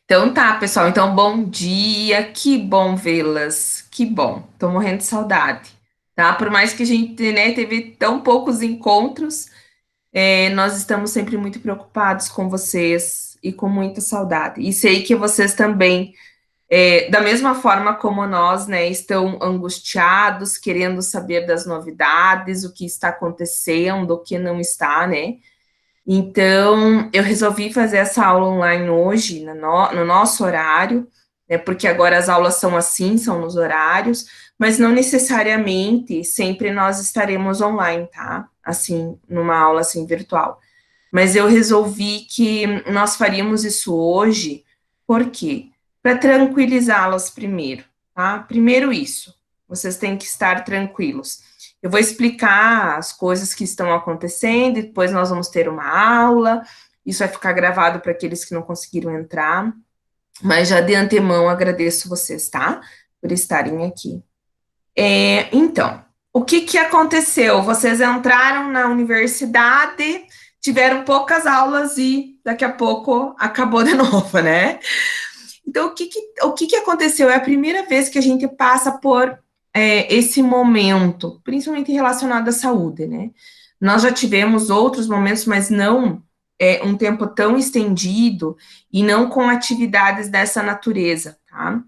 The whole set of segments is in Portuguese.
Então tá, pessoal. Então, bom dia. Que bom vê-las. Que bom. Tô morrendo de saudade, tá? Por mais que a gente, né, teve tão poucos encontros, nós estamos sempre muito preocupados com vocês e com muita saudade. E sei que vocês também, da mesma forma como nós, né, estão angustiados, querendo saber das novidades, o que está acontecendo, o que não está, né? Então, eu resolvi fazer essa aula online hoje, no nosso horário, né, porque agora as aulas são assim, são nos horários, mas não necessariamente sempre nós estaremos online, tá? Assim, numa aula assim virtual. Mas eu resolvi que nós faríamos isso hoje, por quê? Para tranquilizá-las primeiro, tá? Primeiro isso, vocês têm que estar tranquilos. Eu vou explicar as coisas que estão acontecendo, e depois nós vamos ter uma aula, isso vai ficar gravado para aqueles que não conseguiram entrar, mas já de antemão agradeço vocês, tá? Por estarem aqui. Então, o que que aconteceu? Vocês entraram na universidade, tiveram poucas aulas e daqui a pouco acabou de novo, né? Então, o que que aconteceu? É a primeira vez que a gente passa por esse momento, principalmente relacionado à saúde, né? Nós já tivemos outros momentos, mas não um tempo tão estendido e não com atividades dessa natureza, tá?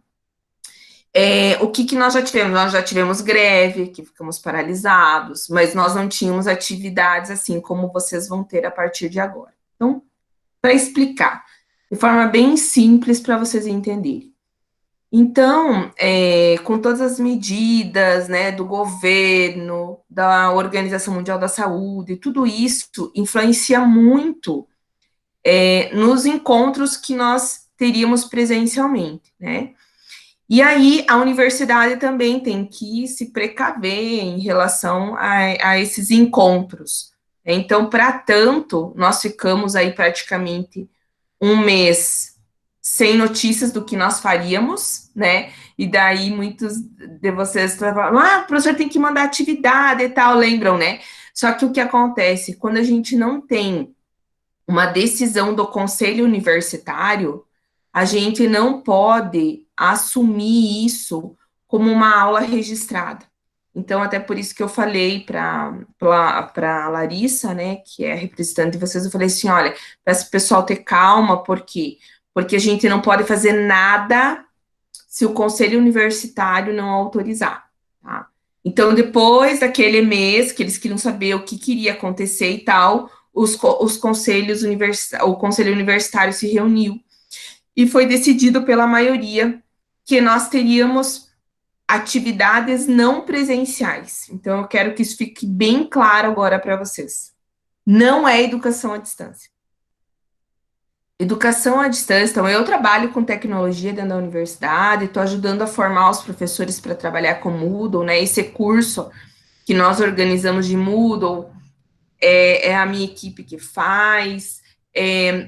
O que que nós já tivemos? Nós já tivemos greve, que ficamos paralisados, mas nós não tínhamos atividades assim como vocês vão ter a partir de agora. Então, para explicar, de forma bem simples para vocês entenderem. Então, com todas as medidas, né, do governo, da Organização Mundial da Saúde, tudo isso influencia muito nos encontros que nós teríamos presencialmente, né? E aí, a universidade também tem que se precaver em relação a esses encontros. Então, para tanto, nós ficamos aí praticamente um mês sem notícias do que nós faríamos, né? E daí muitos de vocês falam, o professor tem que mandar atividade e tal, lembram, né? Só que o que acontece, quando a gente não tem uma decisão do conselho universitário, a gente não pode assumir isso como uma aula registrada. Então, até por isso que eu falei para a Larissa, né, que é a representante de vocês, eu falei assim, olha, peço o pessoal ter calma, por quê? Porque a gente não pode fazer nada se o conselho universitário não autorizar, tá? Então, depois daquele mês que eles queriam saber o que queria acontecer e tal, os conselhos o conselho universitário se reuniu e foi decidido pela maioria que nós teríamos atividades não presenciais. Então, eu quero que isso fique bem claro agora para vocês. Não é educação à distância. Educação à distância, então eu trabalho com tecnologia dentro da universidade, estou ajudando a formar os professores para trabalhar com Moodle, né? Esse curso que nós organizamos de Moodle é a minha equipe que faz,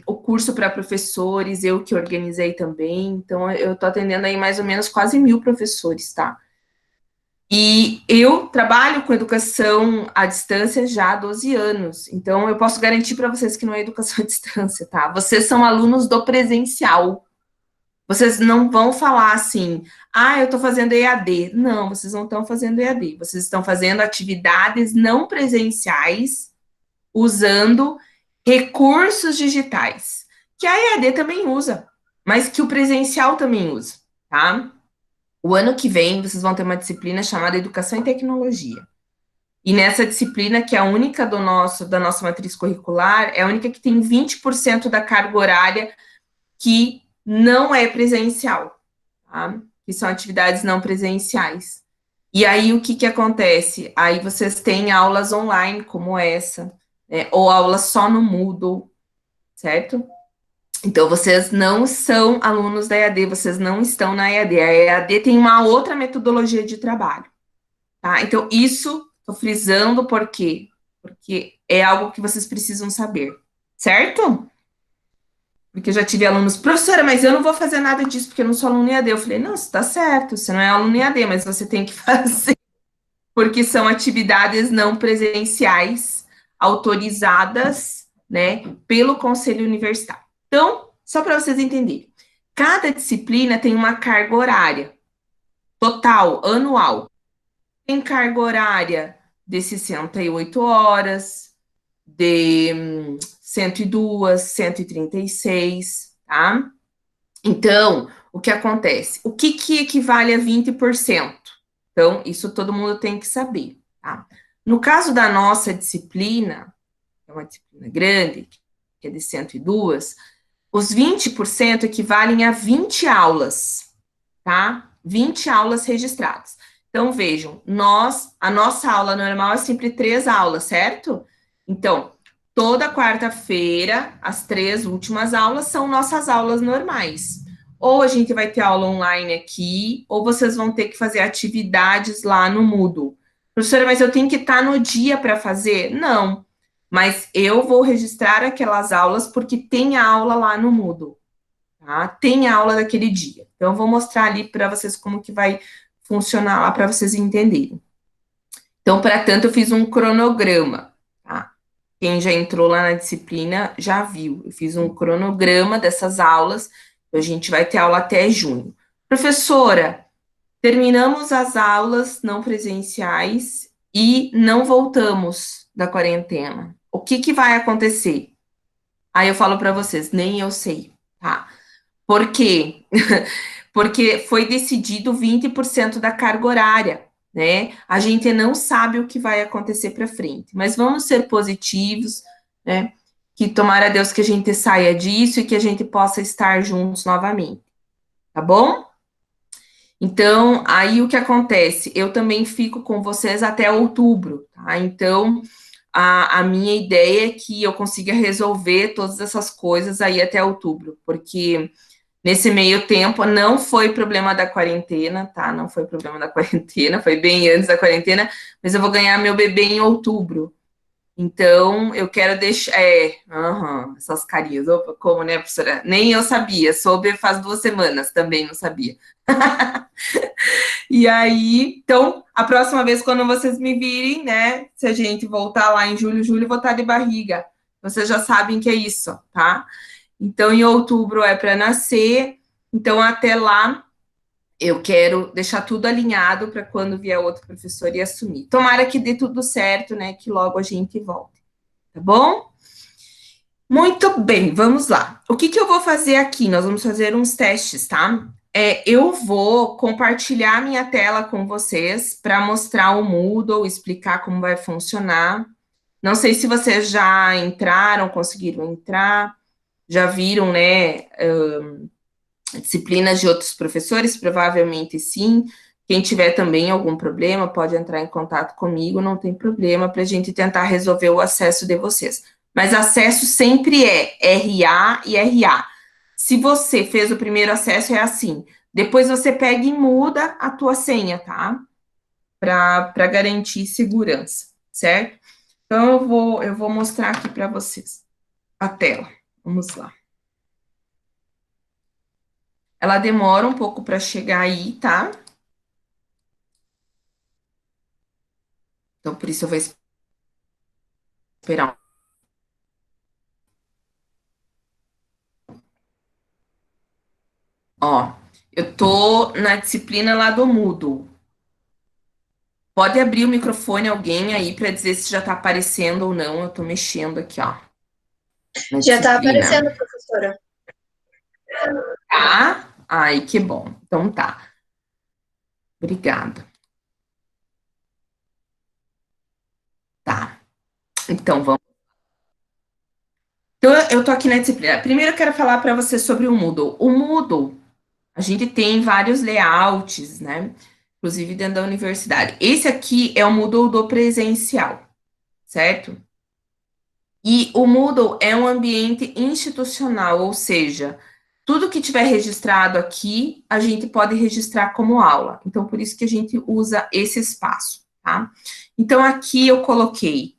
o curso para professores, eu que organizei também, então eu estou atendendo aí mais ou menos quase 1.000 professores, tá? E eu trabalho com educação à distância já há 12 anos, então eu posso garantir para vocês que não é educação à distância, tá? Vocês são alunos do presencial. Vocês não vão falar assim, eu estou fazendo EAD. Não, vocês não estão fazendo EAD. Vocês estão fazendo atividades não presenciais usando recursos digitais, que a EAD também usa, mas que o presencial também usa, tá? O ano que vem, vocês vão ter uma disciplina chamada Educação e Tecnologia. E nessa disciplina, que é a única da nossa matriz curricular, é a única que tem 20% da carga horária que não é presencial, tá? Que são atividades não presenciais. E aí, o que que acontece? Aí vocês têm aulas online como essa, né? Ou aulas só no Moodle, certo? Então, vocês não são alunos da EAD, vocês não estão na EAD. A EAD tem uma outra metodologia de trabalho, tá? Então, isso, estou frisando por quê? Porque é algo que vocês precisam saber, certo? Porque eu já tive alunos, professora, mas eu não vou fazer nada disso porque eu não sou aluno EAD. Eu falei, não, você tá certo, você não é aluno EAD, mas você tem que fazer, porque são atividades não presenciais autorizadas, né, pelo conselho universitário. Então, só para vocês entenderem. Cada disciplina tem uma carga horária total, anual. Tem carga horária de 68 horas, de 102, 136, tá? Então, o que acontece? O que que equivale a 20%? Então, isso todo mundo tem que saber, tá? No caso da nossa disciplina, é uma disciplina grande, que é de 102, os 20% equivalem a 20 aulas, tá? 20 aulas registradas. Então, vejam, a nossa aula normal é sempre 3 aulas, certo? Então, toda quarta-feira, as 3 últimas aulas são nossas aulas normais. Ou a gente vai ter aula online aqui, ou vocês vão ter que fazer atividades lá no Moodle. Professora, mas eu tenho que estar no dia para fazer? Não. Mas eu vou registrar aquelas aulas porque tem aula lá no Moodle. Tá? Tem aula daquele dia. Então, eu vou mostrar ali para vocês como que vai funcionar lá para vocês entenderem. Então, para tanto, eu fiz um cronograma, tá? Quem já entrou lá na disciplina já viu. Eu fiz um cronograma dessas aulas. A gente vai ter aula até junho. Professora, terminamos as aulas não presenciais e não voltamos da quarentena. O que que vai acontecer? Aí eu falo para vocês, nem eu sei, tá? Por quê? Porque foi decidido 20% da carga horária, né? A gente não sabe o que vai acontecer para frente, mas vamos ser positivos, né? Que tomara Deus que a gente saia disso e que a gente possa estar juntos novamente, tá bom? Então, aí o que acontece? Eu também fico com vocês até outubro, tá? Então, a minha ideia é que eu consiga resolver todas essas coisas aí até outubro, porque nesse meio tempo, não foi problema da quarentena, tá? Não foi problema da quarentena, foi bem antes da quarentena, mas eu vou ganhar meu bebê em outubro. Então, eu quero deixar. Essas carinhas. Opa, como, né, professora? Nem eu sabia, soube faz 2 semanas, também não sabia. E aí, então, a próxima vez, quando vocês me virem, né, se a gente voltar lá em julho, eu vou estar de barriga. Vocês já sabem que é isso, tá? Então, em outubro é para nascer. Então, até lá, eu quero deixar tudo alinhado para quando vier outro professor e assumir. Tomara que dê tudo certo, né? Que logo a gente volte. Tá bom? Muito bem, vamos lá. O que que eu vou fazer aqui? Nós vamos fazer uns testes, tá? Eu vou compartilhar minha tela com vocês para mostrar o Moodle, explicar como vai funcionar. Não sei se vocês já entraram, conseguiram entrar, já viram, né? Disciplinas de outros professores, provavelmente sim. Quem tiver também algum problema, pode entrar em contato comigo, não tem problema, para a gente tentar resolver o acesso de vocês. Mas acesso sempre é RA e RA. Se você fez o primeiro acesso, é assim. Depois você pega e muda a tua senha, tá? Para garantir segurança, certo? Então, eu vou mostrar aqui para vocês a tela. Vamos lá. Ela demora um pouco para chegar aí, tá? Então, por isso eu vou esperar. Ó, eu tô na disciplina lá do Moodle. Pode abrir o microfone alguém aí para dizer se já tá aparecendo ou não. Eu tô mexendo aqui, ó, na Já está disciplina. aparecendo, professora. Tá? Ai, que bom. Então tá. Obrigada. Tá. Então vamos. Então eu tô aqui na disciplina. Primeiro eu quero falar para você sobre o Moodle. O Moodle, a gente tem vários layouts, né? Inclusive dentro da universidade. Esse aqui é o Moodle do presencial, certo? E o Moodle é um ambiente institucional, ou seja, tudo que tiver registrado aqui, a gente pode registrar como aula. Então, por isso que a gente usa esse espaço, tá? Então, aqui eu coloquei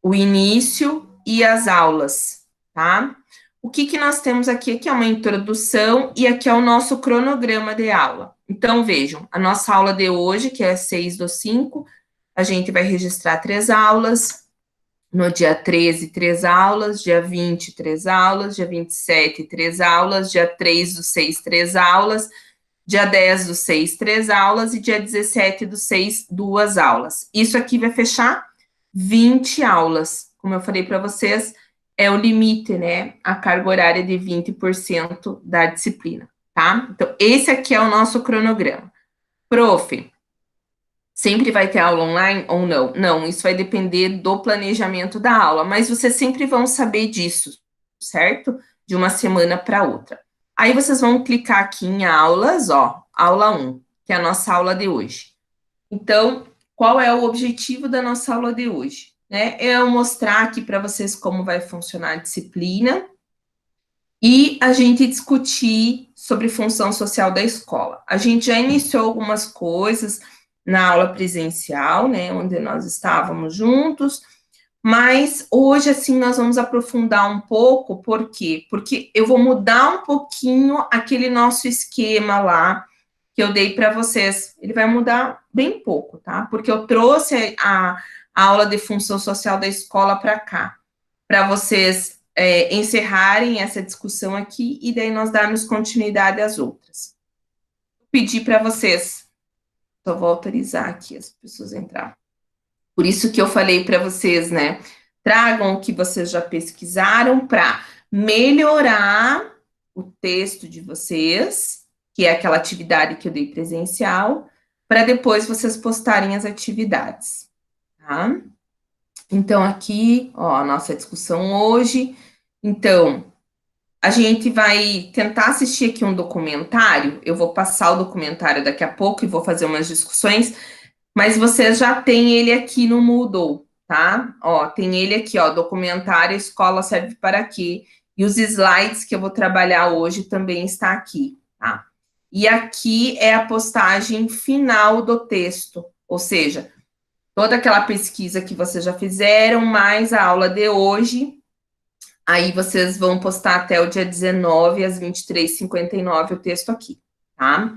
o início e as aulas, tá? O que que nós temos aqui? Aqui é uma introdução e aqui é o nosso cronograma de aula. Então, vejam, a nossa aula de hoje, que é 6/5, a gente vai registrar 3 aulas. No dia 13, 3 aulas, dia 20, 3 aulas, dia 27, 3 aulas, dia 3 do 6, 3 aulas, dia 10 do 6, 3 aulas e dia 17 do 6, 2 aulas. Isso aqui vai fechar 20 aulas. Como eu falei para vocês, é o limite, né? A carga horária de 20% da disciplina, tá? Então, esse aqui é o nosso cronograma. Prof, sempre vai ter aula online ou não? Não, isso vai depender do planejamento da aula, mas vocês sempre vão saber disso, certo? De uma semana para outra. Aí vocês vão clicar aqui em aulas, ó, aula 1, que é a nossa aula de hoje. Então, qual é o objetivo da nossa aula de hoje? Né? É eu mostrar aqui para vocês como vai funcionar a disciplina e a gente discutir sobre função social da escola. A gente já iniciou algumas coisas na aula presencial, né, onde nós estávamos juntos, mas hoje, assim, nós vamos aprofundar um pouco, por quê? Porque eu vou mudar um pouquinho aquele nosso esquema lá que eu dei para vocês. Ele vai mudar bem pouco, tá? Porque eu trouxe a aula de função social da escola para cá, para vocês encerrarem essa discussão aqui e daí nós darmos continuidade às outras. Pedir para vocês, só vou autorizar aqui as pessoas entrar. Por isso que eu falei para vocês, né? Tragam o que vocês já pesquisaram para melhorar o texto de vocês, que é aquela atividade que eu dei presencial, para depois vocês postarem as atividades, tá? Então, aqui, ó, a nossa discussão hoje. Então, a gente vai tentar assistir aqui um documentário. Eu vou passar o documentário daqui a pouco e vou fazer umas discussões, mas vocês já têm ele aqui no Moodle, tá? Ó, tem ele aqui, ó, documentário Escola Serve para Quê? E os slides que eu vou trabalhar hoje também está aqui, tá? E aqui é a postagem final do texto, ou seja, toda aquela pesquisa que vocês já fizeram, mais a aula de hoje. Aí vocês vão postar até o dia 19, às 23h59, o texto aqui, tá?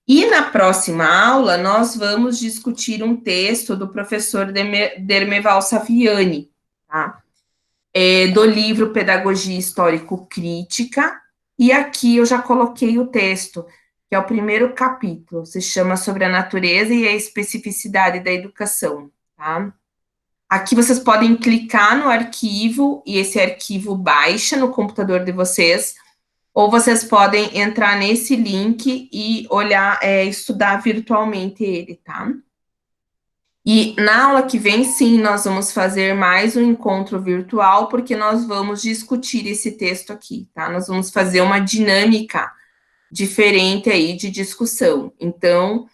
E na próxima aula, nós vamos discutir um texto do professor Dermeval Saviani, tá? Do livro Pedagogia Histórico-Crítica, e aqui eu já coloquei o texto, que é o primeiro capítulo, se chama Sobre a Natureza e a Especificidade da Educação, tá? Aqui vocês podem clicar no arquivo, e esse arquivo baixa no computador de vocês, ou vocês podem entrar nesse link e olhar, estudar virtualmente ele, tá? E na aula que vem, sim, nós vamos fazer mais um encontro virtual, porque nós vamos discutir esse texto aqui, tá? Nós vamos fazer uma dinâmica diferente aí de discussão. Então,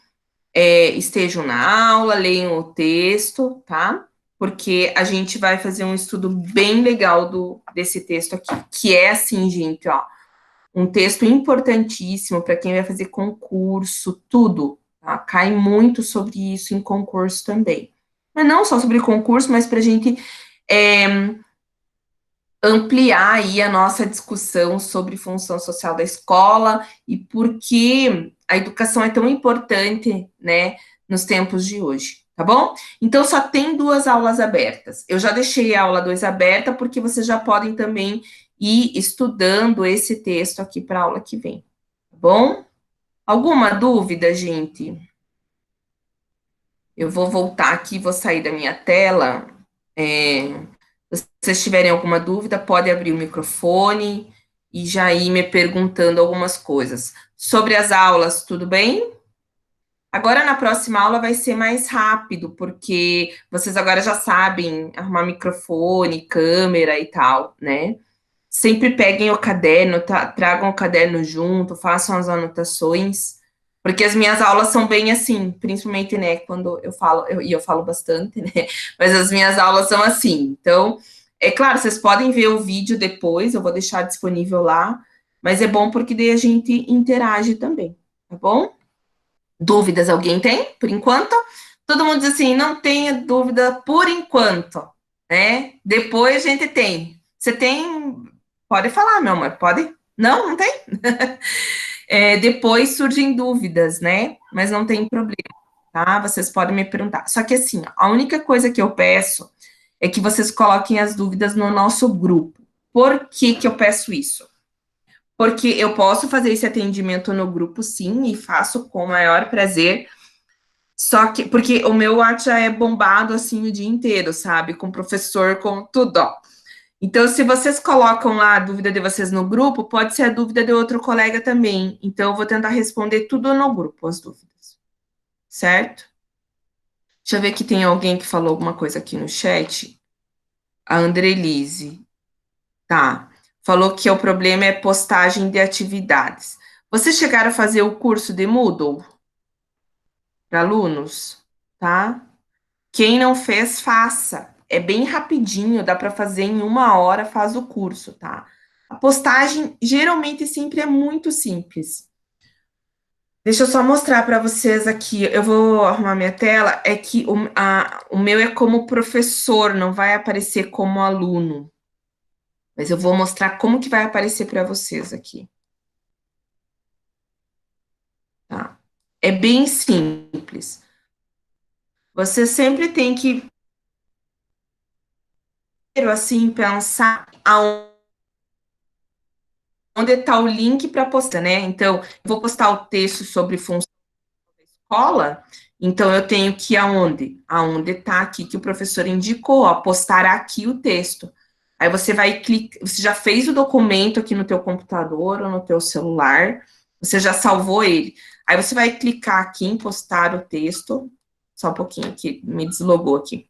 estejam na aula, leiam o texto, tá? Porque a gente vai fazer um estudo bem legal desse texto aqui, que é assim, gente, ó, um texto importantíssimo para quem vai fazer concurso, tudo, tá? Cai muito sobre isso em concurso também. Mas não só sobre concurso, mas para a gente ampliar aí a nossa discussão sobre função social da escola e por que a educação é tão importante, né, nos tempos de hoje, tá bom? Então, só tem 2 aulas abertas. Eu já deixei a aula 2 aberta, porque vocês já podem também ir estudando esse texto aqui para a aula que vem, tá bom? Alguma dúvida, gente? Eu vou voltar aqui, vou sair da minha tela. Se vocês tiverem alguma dúvida, pode abrir o microfone e já ir me perguntando algumas coisas. Sobre as aulas, tudo bem? Agora, na próxima aula, vai ser mais rápido, porque vocês agora já sabem arrumar microfone, câmera e tal, né? Sempre peguem o caderno, tragam o caderno junto, façam as anotações, porque as minhas aulas são bem assim, principalmente, né, quando eu falo, e eu falo bastante, né, mas as minhas aulas são assim. Então, é claro, vocês podem ver o vídeo depois, eu vou deixar disponível lá, mas é bom porque daí a gente interage também, tá bom? Dúvidas alguém tem, por enquanto? Todo mundo diz assim, não tenha dúvida por enquanto, né? Depois a gente tem. Você tem. Pode falar, meu amor, pode? Não, não tem? Depois surgem dúvidas, né? Mas não tem problema, tá? Vocês podem me perguntar. Só que assim, a única coisa que eu peço é que vocês coloquem as dúvidas no nosso grupo. Por que que eu peço isso? Porque eu posso fazer esse atendimento no grupo, sim, e faço com o maior prazer. Só que, porque o meu WhatsApp já é bombado assim o dia inteiro, sabe? Com professor, com tudo, ó. Então, se vocês colocam lá a dúvida de vocês no grupo, pode ser a dúvida de outro colega também. Então, eu vou tentar responder tudo no grupo, as dúvidas. Certo? Deixa eu ver que tem alguém que falou alguma coisa aqui no chat. A Andrelise. Tá. Falou que o problema é postagem de atividades. Vocês chegaram a fazer o curso de Moodle para alunos? Tá? Quem não fez, faça. É bem rapidinho, dá para fazer em 1 hora, faz o curso, tá? A postagem geralmente sempre é muito simples. Deixa eu só mostrar para vocês aqui. Eu vou arrumar minha tela. É que o meu é como professor, não vai aparecer como aluno. Mas eu vou mostrar como que vai aparecer para vocês aqui. Tá? É bem simples. Você sempre tem que, assim, pensar onde está o link para postar, né? Então, eu vou postar o texto sobre função da escola, então eu tenho que ir aonde? Aonde está aqui que o professor indicou, ó, postar aqui o texto. Aí você vai clicar, você já fez o documento aqui no teu computador ou no teu celular, você já salvou ele. Aí você vai clicar aqui em postar o texto, só um pouquinho que me deslogou aqui,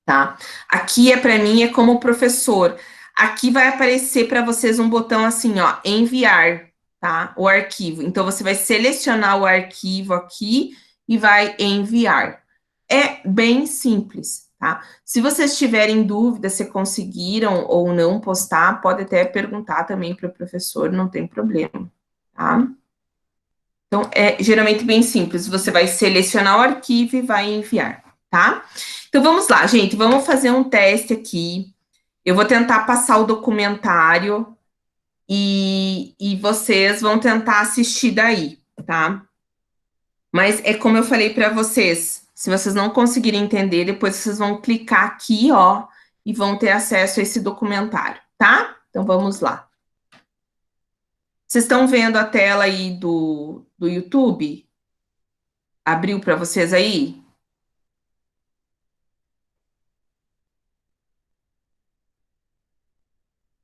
tá? Aqui é para mim é como professor. Aqui vai aparecer para vocês um botão assim, ó, enviar, tá? O arquivo. Então você vai selecionar o arquivo aqui e vai enviar. É bem simples, tá? Se vocês tiverem dúvida se conseguiram ou não postar, pode até perguntar também para o professor, não tem problema, tá? Então, é geralmente bem simples. Você vai selecionar o arquivo e vai enviar, tá? Então, vamos lá, gente. Vamos fazer um teste aqui. Eu vou tentar passar o documentário e vocês vão tentar assistir daí, tá? Mas é como eu falei para vocês. Se vocês não conseguirem entender, depois vocês vão clicar aqui, ó, e vão ter acesso a esse documentário, tá? Então, vamos lá. Vocês estão vendo a tela aí do YouTube? Abriu para vocês aí?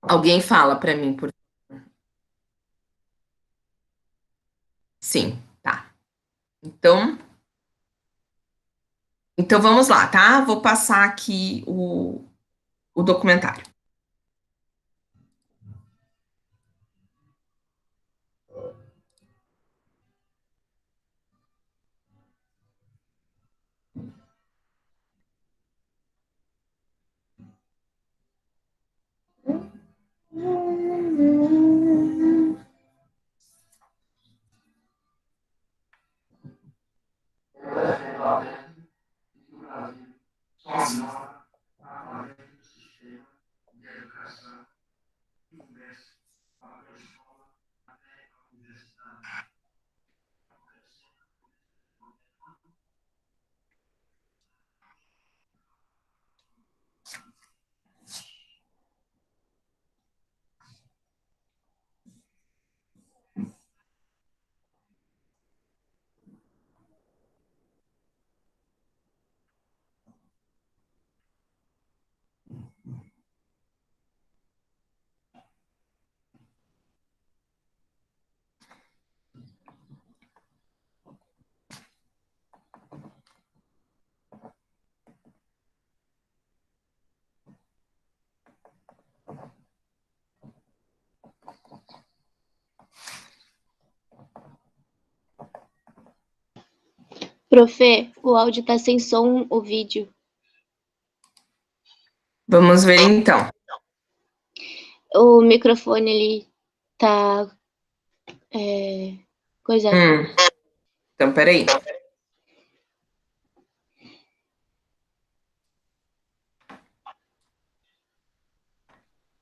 Alguém fala para mim, por sim, tá. Então, então vamos lá, tá? Vou passar aqui o documentário. Profe, o áudio tá sem som, o vídeo. Vamos ver então. O microfone ali tá coisado. Então, peraí.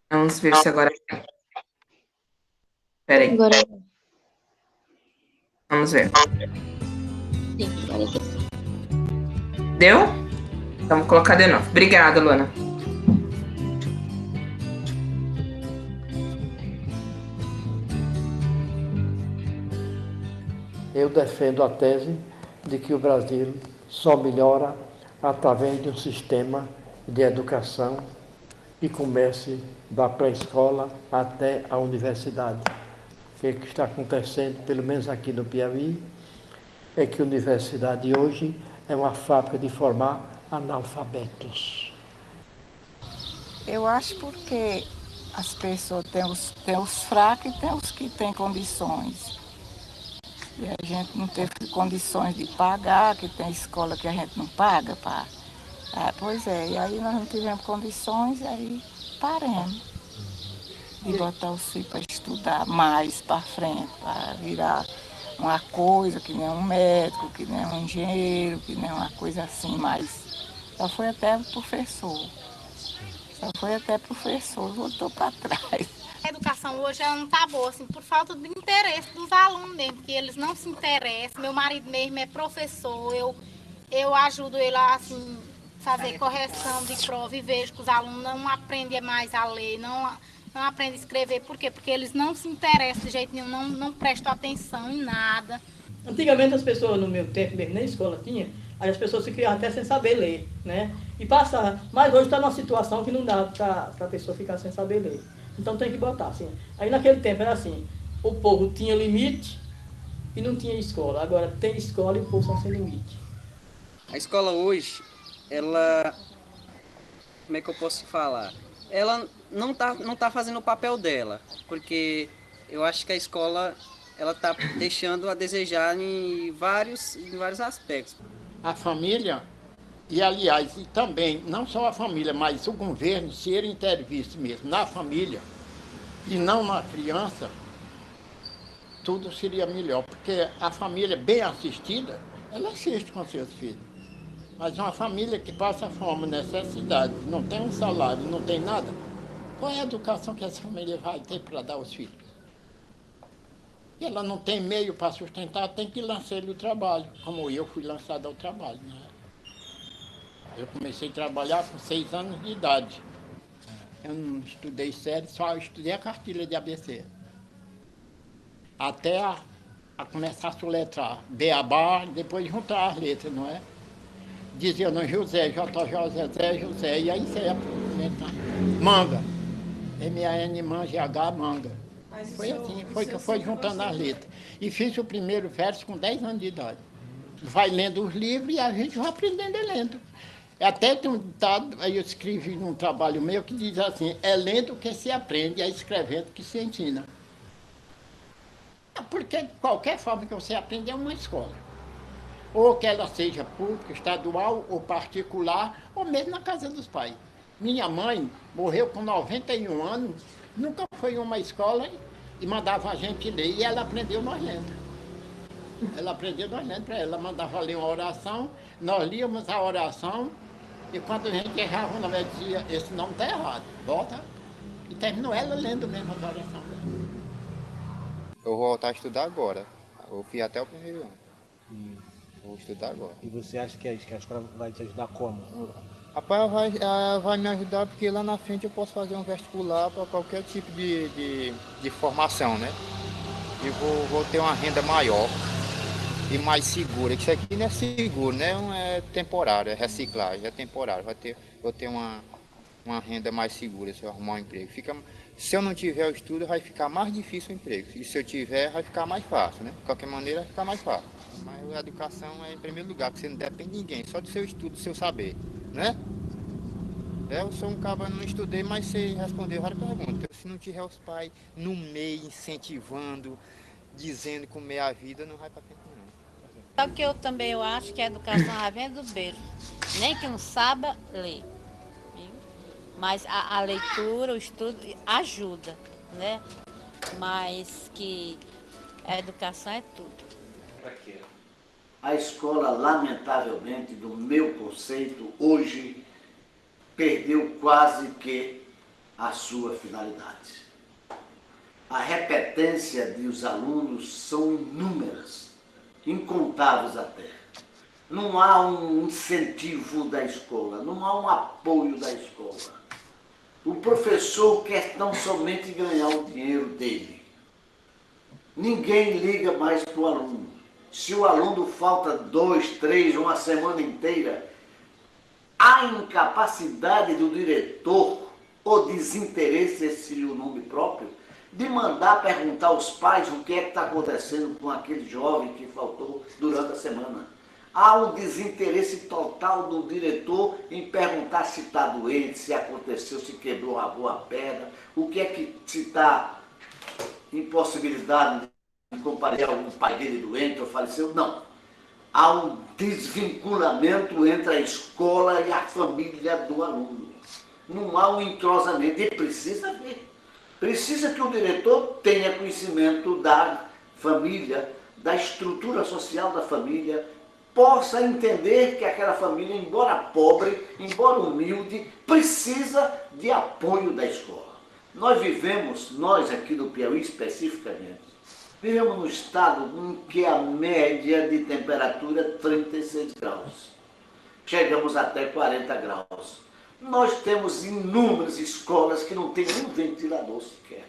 Vamos ver se agora. Peraí, Agora vamos ver. sim, agora sim. Deu? Vamos colocar de novo. Obrigada, Luana. Eu defendo a tese de que o Brasil só melhora através de um sistema de educação que comece da pré-escola até a universidade. O que está acontecendo, pelo menos aqui no Piauí, é que a universidade hoje é uma fábrica de formar analfabetos. Eu acho porque as pessoas têm os fracos e tem os que têm condições. E a gente não teve condições de pagar, que tem escola que a gente não paga. Pois é, e aí nós não tivemos condições, aí paremos de botar os filhos para estudar mais para frente, para virar uma coisa que nem um médico, que nem um engenheiro, que nem uma coisa assim, mas só foi até professor. Voltou para trás. A educação hoje ela não está boa, assim, por falta de interesse dos alunos mesmo, que eles não se interessam. Meu marido mesmo é professor, eu ajudo ele a assim, fazer correção de prova e vejo que os alunos não aprendem mais a ler, não aprendem a escrever. Por quê? Porque eles não se interessam de jeito nenhum, não prestam atenção em nada. Antigamente as pessoas, no meu tempo mesmo, nem escola tinha, aí as pessoas se criavam até sem saber ler, né? E passava. Mas hoje está numa situação que não dá para a pessoa ficar sem saber ler. Então tem que botar, assim. Aí naquele tempo era assim, o povo tinha limite e não tinha escola. Agora tem escola e o povo só sem limite. A escola hoje, ela... Como é que eu posso te falar? Ela não tá fazendo o papel dela, porque eu acho que a escola ela tá deixando a desejar em vários aspectos. A família, e aliás, e também, não só a família, mas o governo, se ele intervisse mesmo na família e não na criança, tudo seria melhor, porque a família bem assistida, ela assiste com seus filhos. Mas uma família que passa fome, necessidade, não tem um salário, não tem nada, qual é a educação que essa família vai ter para dar aos filhos? E ela não tem meio para sustentar, tem que lançar ele o trabalho, como eu fui lançado ao trabalho, né? Eu comecei a trabalhar com 6 anos de idade. Eu não estudei sério, só estudei a cartilha de ABC. Até a começar a soletrar Beabá, depois juntar as letras, não é? Dizia no José, J, José, e aí você ia Manga, M-A-N, G-H, Manga. Foi assim, foi juntando as letras. E fiz o primeiro verso com 10 anos de idade. Vai lendo os livros e a gente vai aprendendo lendo. Até tem um ditado, aí eu escrevi num trabalho meu que diz assim, é lendo que se aprende, é escrevendo que se ensina. Porque de qualquer forma que você aprende é uma escola. Ou que ela seja pública, estadual ou particular, ou mesmo na casa dos pais. Minha mãe morreu com 91 anos, nunca foi em uma escola e mandava a gente ler, e ela aprendeu nós lendo. Ela aprendeu nós lendo para ela, mandava ler uma oração, nós líamos a oração, e quando a gente errava, ela dizia, esse nome está errado, volta. E terminou ela lendo mesmo a oração. Eu vou voltar a estudar agora. Eu fiz até o primeiro ano. Vou estudar agora. E você acha que a escola vai te ajudar como? Rapaz, vai me ajudar porque lá na frente eu posso fazer um vestibular para qualquer tipo de formação, né? E vou ter uma renda maior e mais segura. Isso aqui não é seguro, né? Não é temporário, é reciclagem, é temporário. Vou ter uma renda mais segura se eu arrumar um emprego. Se eu não tiver o estudo, vai ficar mais difícil o emprego. E se eu tiver, vai ficar mais fácil, né? De qualquer maneira, vai ficar mais fácil. Mas a educação é em primeiro lugar, porque você não depende de ninguém, só do seu estudo, do seu saber, né? Eu sou um cara, não estudei, mas sei responder várias perguntas. Se não tiver os pais no meio, incentivando, dizendo como é a vida, não vai para frente, não. Só que eu acho que a educação vem do berço. Nem que não saiba ler. Viu? Mas a leitura, o estudo ajuda, né? Mas que a educação é tudo. A escola, lamentavelmente, do meu conceito, hoje perdeu quase que a sua finalidade. A repetência dos alunos são inúmeras, incontáveis até. não há um incentivo da escola, não há um apoio da escola. O professor quer tão somente ganhar o dinheiro dele. Ninguém liga mais para o aluno. Se o aluno falta 2, 3, uma semana inteira, a incapacidade do diretor, ou desinteresse, esse seria o nome próprio, de mandar perguntar aos pais o que é que está acontecendo com aquele jovem que faltou durante a semana. Há um desinteresse total do diretor em perguntar se está doente, se aconteceu, se quebrou a perna, o que é que se está impossibilidade de comparecer algum pai dele doente ou faleceu. Não. Há um desvinculamento entre a escola e a família do aluno. Não há um entrosamento. E precisa ver. Precisa que o diretor tenha conhecimento da família, da estrutura social da família, possa entender que aquela família, embora pobre, embora humilde, precisa de apoio da escola. Nós vivemos, nós aqui do Piauí especificamente, vivemos num estado em que a média de temperatura é 36 graus. Chegamos até 40 graus. Nós temos inúmeras escolas que não têm um ventilador sequer.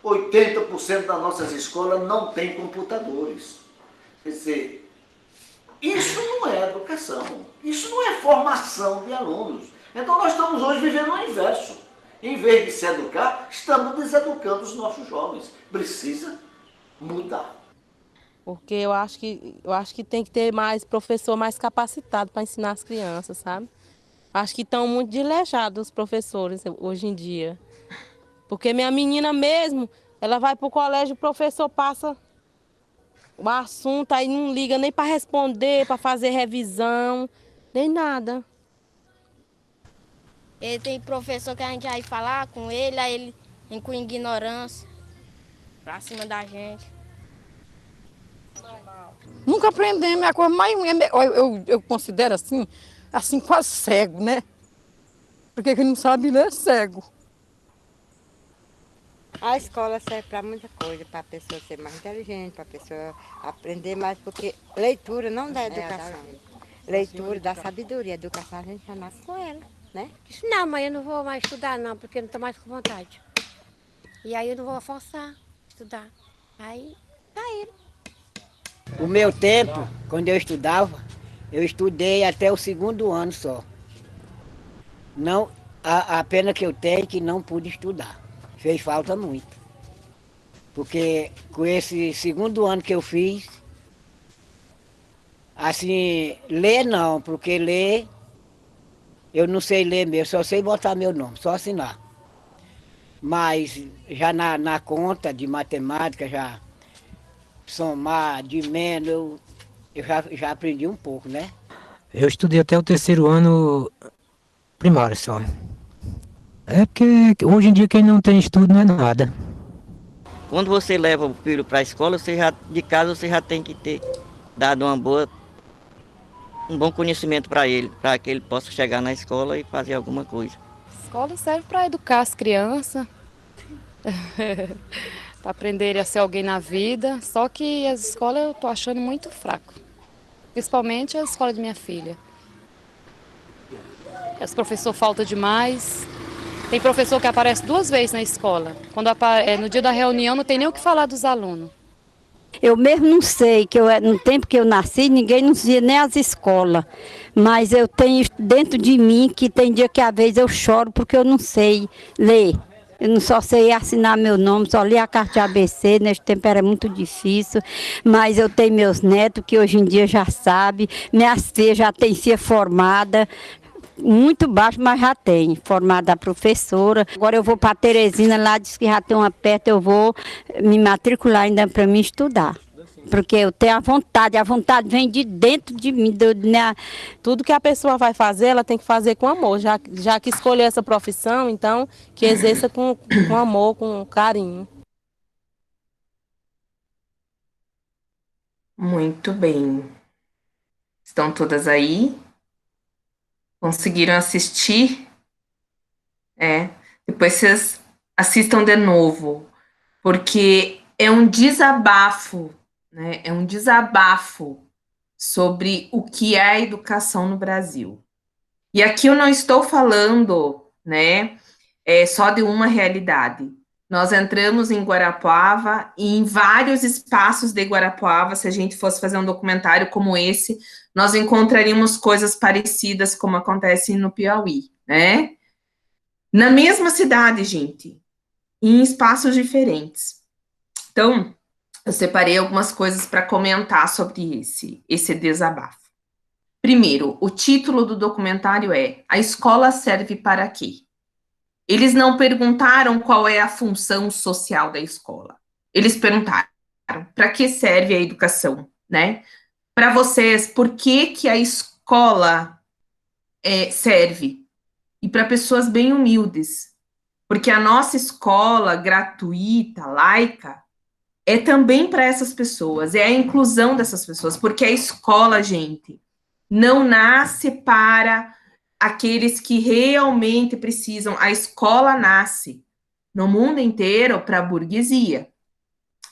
80% das nossas escolas não têm computadores. Quer dizer, isso não é educação, isso não é formação de alunos. Então nós estamos hoje vivendo o inverso. Em vez de se educar, estamos deseducando os nossos jovens. Precisa mudar. Porque eu acho que tem que ter mais professor mais capacitado para ensinar as crianças, sabe? Acho que estão muito deleijados os professores hoje em dia. Porque minha menina mesmo, ela vai para o colégio, o professor passa o assunto, aí não liga nem para responder, para fazer revisão, nem nada. Ele tem professor que a gente vai falar com ele, aí ele vem com ignorância pra cima da gente. Nunca aprendemos, é a coisa mais... Eu considero assim quase cego, né? Porque quem não sabe ler é cego. A escola serve para muita coisa, para a pessoa ser mais inteligente, para a pessoa aprender mais, porque leitura não dá educação. Leitura dá sabedoria, educação a gente já nasce com ela, né? Disse, não, mãe, eu não vou mais estudar não, porque eu não estou mais com vontade. E aí eu não vou forçar a estudar. Aí, tá aí. O meu tempo, quando eu estudava, eu estudei até o 2º ano só. Não, a pena que eu tenho é que não pude estudar. Fez falta muito. Porque com esse 2º ano que eu fiz, assim, ler não, porque ler, eu não sei ler mesmo, só sei botar meu nome, só assinar. Mas já na conta de matemática, já somar, de menos, eu já aprendi um pouco, né? Eu estudei até o 3º ano primário só. É porque hoje em dia quem não tem estudo não é nada. Quando você leva o filho para a escola, de casa você já tem que ter dado um bom conhecimento para que ele possa chegar na escola e fazer alguma coisa. A escola serve para educar as crianças, para aprenderem a ser alguém na vida, só que as escolas eu estou achando muito fraco, principalmente a escola de minha filha. Os professores faltam demais. Tem professor que aparece 2 vezes na escola. No dia da reunião não tem nem o que falar dos alunos. Eu mesmo não sei, no tempo que eu nasci, ninguém não dizia nem as escolas. Mas eu tenho dentro de mim que tem dia que às vezes eu choro porque eu não sei ler. Eu não só sei assinar meu nome, só li a carta de ABC, nesse tempo era muito difícil. Mas eu tenho meus netos que hoje em dia já sabem, minhas filhas já têm sido formadas. Muito baixo, mas já tem, formada a professora. Agora eu vou para Teresina, lá diz que já tem uma perto, eu vou me matricular ainda para mim estudar. Porque eu tenho a vontade vem de dentro de mim. Tudo que a pessoa vai fazer, ela tem que fazer com amor. Já que escolheu essa profissão, então, que exerça com amor, com carinho. Muito bem. Estão todas aí? Conseguiram assistir? Depois vocês assistam de novo, porque é um desabafo, né? É um desabafo sobre o que é a educação no Brasil. E aqui eu não estou falando, né, só de uma realidade. Nós entramos em Guarapuava e em vários espaços de Guarapuava, se a gente fosse fazer um documentário como esse, nós encontraríamos coisas parecidas como acontece no Piauí, né? Na mesma cidade, gente, em espaços diferentes. Então, eu separei algumas coisas para comentar sobre esse desabafo. Primeiro, o título do documentário é A Escola Serve para Quê? Eles não perguntaram qual é a função social da escola. Eles perguntaram para que serve a educação, né? Para vocês, por que a escola serve? E para pessoas bem humildes. Porque a nossa escola gratuita, laica, é também para essas pessoas, é a inclusão dessas pessoas, porque a escola, gente, não nasce para aqueles que realmente precisam. A escola nasce no mundo inteiro para a burguesia.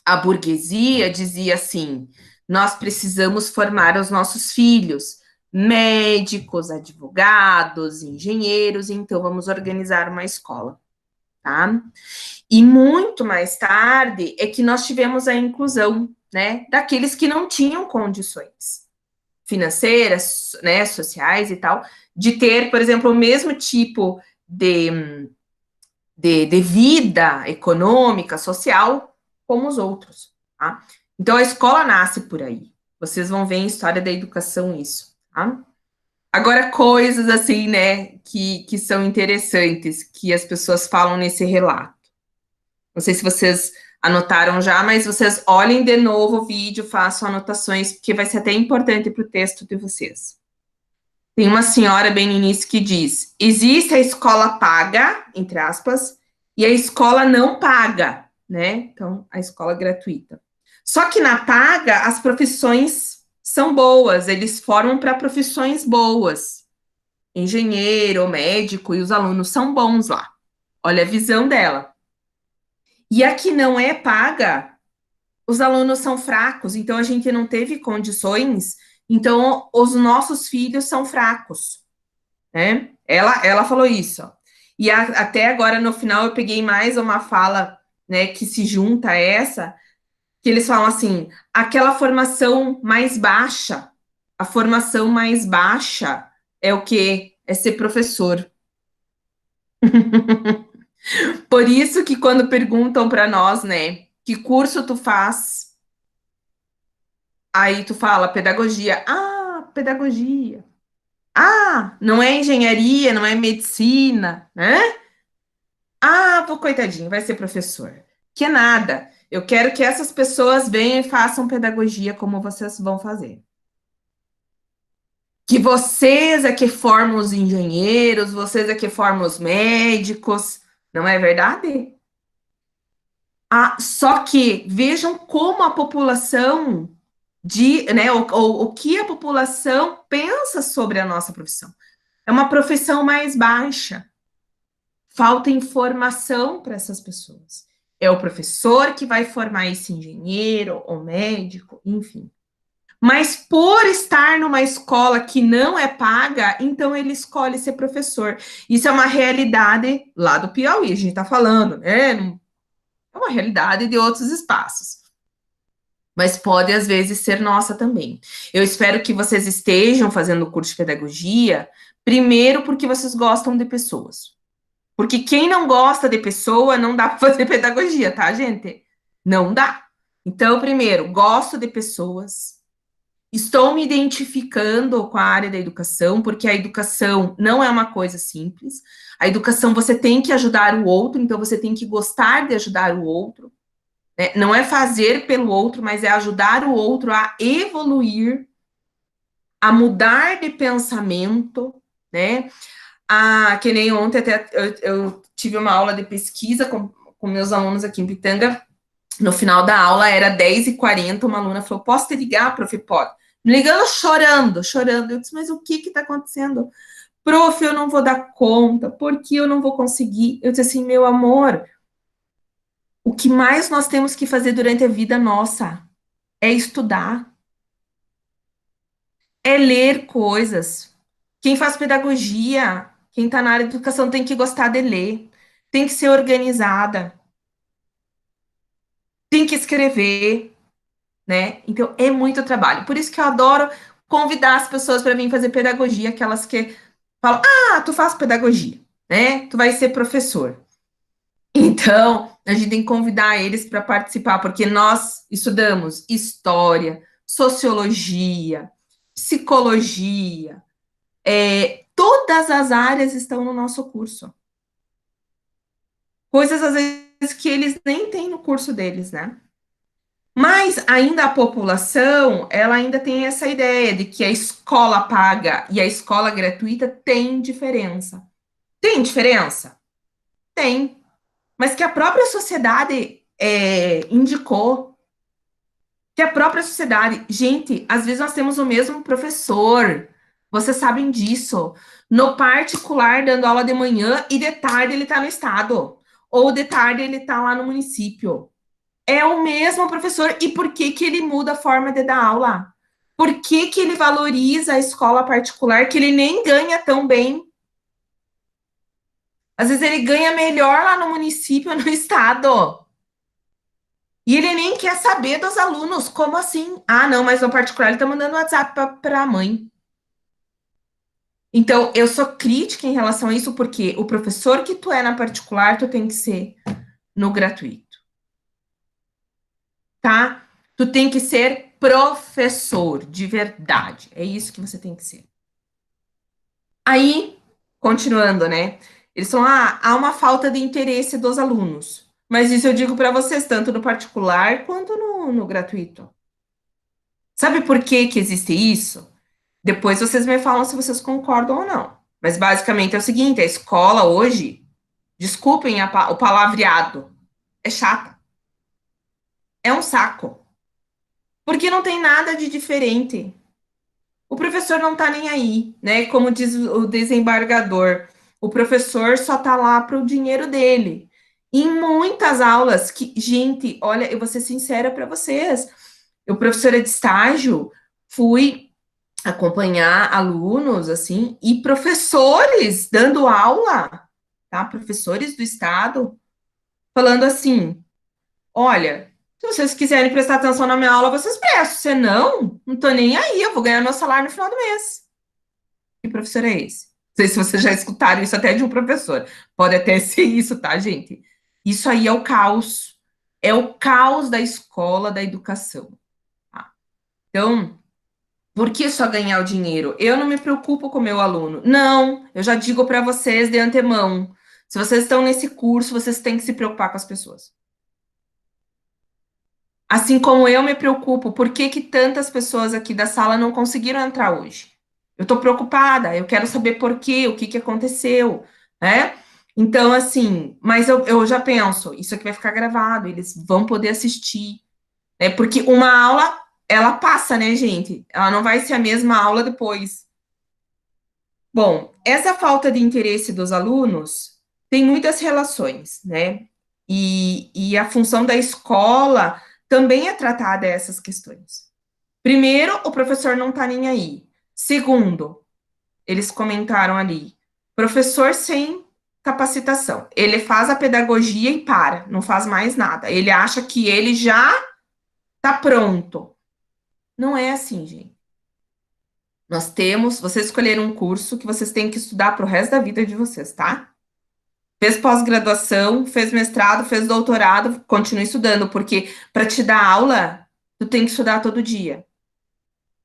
A burguesia dizia assim: nós precisamos formar os nossos filhos, médicos, advogados, engenheiros, então vamos organizar uma escola, tá? E muito mais tarde é que nós tivemos a inclusão, né, daqueles que não tinham condições financeiras, né, sociais e tal, de ter, por exemplo, o mesmo tipo de vida econômica, social, como os outros, tá? Então, a escola nasce por aí. Vocês vão ver em História da Educação isso, tá? Agora, coisas assim, né, que são interessantes, que as pessoas falam nesse relato. Não sei se vocês anotaram já, mas vocês olhem de novo o vídeo, façam anotações, porque vai ser até importante para o texto de vocês. Tem uma senhora bem no início que diz: existe a escola paga, entre aspas, e a escola não paga, né? Então, a escola gratuita. Só que na paga, as profissões são boas, eles formam para profissões boas. Engenheiro, médico, e os alunos são bons lá. Olha a visão dela. E a que não é paga, os alunos são fracos, então a gente não teve condições, então os nossos filhos são fracos, né? Ela falou isso. E até agora, no final, eu peguei mais uma fala, né, que se junta a essa, que eles falam assim: aquela formação mais baixa, a formação mais baixa é o quê? É ser professor. Por isso que quando perguntam para nós, né, que curso tu faz? Aí tu fala pedagogia. Ah, pedagogia. Ah, não é engenharia, não é medicina, né? Ah, pô, coitadinho, vai ser professor. Que nada. Eu quero que essas pessoas venham e façam pedagogia como vocês vão fazer. Que vocês é que formam os engenheiros, vocês é que formam os médicos, não é verdade? Ah, só que vejam como a população né, o que a população pensa sobre a nossa profissão. É uma profissão mais baixa. Falta informação para essas pessoas. É o professor que vai formar esse engenheiro, ou médico, enfim. Mas por estar numa escola que não é paga, então ele escolhe ser professor. Isso é uma realidade lá do Piauí, a gente está falando, né? É uma realidade de outros espaços. Mas pode, às vezes, ser nossa também. Eu espero que vocês estejam fazendo o curso de pedagogia, primeiro porque vocês gostam de pessoas. Porque quem não gosta de pessoa, não dá para fazer pedagogia, tá, gente? Não dá. Então, primeiro, gosto de pessoas. Estou me identificando com a área da educação, porque a educação não é uma coisa simples. A educação, você tem que ajudar o outro, então você tem que gostar de ajudar o outro. Né? Não é fazer pelo outro, mas é ajudar o outro a evoluir, a mudar de pensamento, né? Que nem ontem até eu tive uma aula de pesquisa com meus alunos aqui em Pitanga. No final da aula era 10h40, uma aluna falou: posso te ligar, prof? Pode. Me ligando chorando. Eu disse: mas o que está acontecendo? Prof, eu não vou dar conta, porque eu não vou conseguir. Eu disse assim: meu amor, o que mais nós temos que fazer durante a vida nossa é estudar. é ler coisas. Quem faz pedagogia, quem está na área de educação tem que gostar de ler, tem que ser organizada, tem que escrever, né? Então, é muito trabalho. Por isso que eu adoro convidar as pessoas para vir fazer pedagogia, aquelas que falam, tu faz pedagogia, né? Tu vai ser professor. Então, a gente tem que convidar eles para participar, porque nós estudamos história, sociologia, psicologia, todas as áreas estão no nosso curso. Coisas, às vezes, que eles nem têm no curso deles, né? Mas ainda a população, ela ainda tem essa ideia de que a escola paga e a escola gratuita tem diferença. Tem diferença? Tem. Mas que a própria sociedade indicou. Que a própria sociedade... Gente, às vezes nós temos o mesmo professor. Vocês sabem disso. No particular, dando aula de manhã e de tarde ele está no estado. Ou de tarde ele está lá no município. É o mesmo professor. E por que que ele muda a forma de dar aula? Por que que ele valoriza a escola particular, que ele nem ganha tão bem? Às vezes ele ganha melhor lá no município, no estado. E ele nem quer saber dos alunos. Como assim? Não, mas no particular ele tá mandando WhatsApp para a mãe. Então, eu sou crítica em relação a isso, porque o professor que tu é na particular, tu tem que ser no gratuito. Tá? Tu tem que ser professor, de verdade. É isso que você tem que ser. Aí, continuando, né? Eles falam, há uma falta de interesse dos alunos. Mas isso eu digo para vocês, tanto no particular quanto no gratuito. Sabe por que que existe isso? Depois vocês me falam se vocês concordam ou não. Mas basicamente é o seguinte, a escola hoje, desculpem o palavreado, é chata. É um saco. Porque não tem nada de diferente. O professor não tá nem aí, né? Como diz o desembargador, o professor só tá lá para o dinheiro dele. Em muitas aulas que, gente, olha, eu vou ser sincera para vocês. Eu, professora de estágio, fui acompanhar alunos, assim, e professores dando aula, tá? Professores do estado, falando assim, olha, se vocês quiserem prestar atenção na minha aula, vocês prestam. Se não tô nem aí, eu vou ganhar meu salário no final do mês. Que professor é esse? Não sei se vocês já escutaram isso até de um professor. Pode até ser isso, tá, gente? Isso aí é o caos. É o caos da escola, da educação. Tá? Então, por que só ganhar o dinheiro? Eu não me preocupo com o meu aluno. Não, eu já digo para vocês de antemão. Se vocês estão nesse curso, vocês têm que se preocupar com as pessoas. Assim como eu me preocupo, por que que tantas pessoas aqui da sala não conseguiram entrar hoje? Eu tô preocupada, eu quero saber por quê, o que que aconteceu, né? Então, assim, mas eu já penso, isso aqui vai ficar gravado, eles vão poder assistir, né? Porque uma aula, ela passa, né, gente? Ela não vai ser a mesma aula depois. Bom, essa falta de interesse dos alunos tem muitas relações, né? E a função da escola também é tratar dessas questões. Primeiro, o professor não tá nem aí. Segundo, eles comentaram ali, professor sem capacitação. Ele faz a pedagogia e para, não faz mais nada. Ele acha que ele já tá pronto. Não é assim, gente. Vocês escolheram um curso que vocês têm que estudar pro resto da vida de vocês, tá? Fez pós-graduação, fez mestrado, fez doutorado, continue estudando, porque para te dar aula, tu tem que estudar todo dia.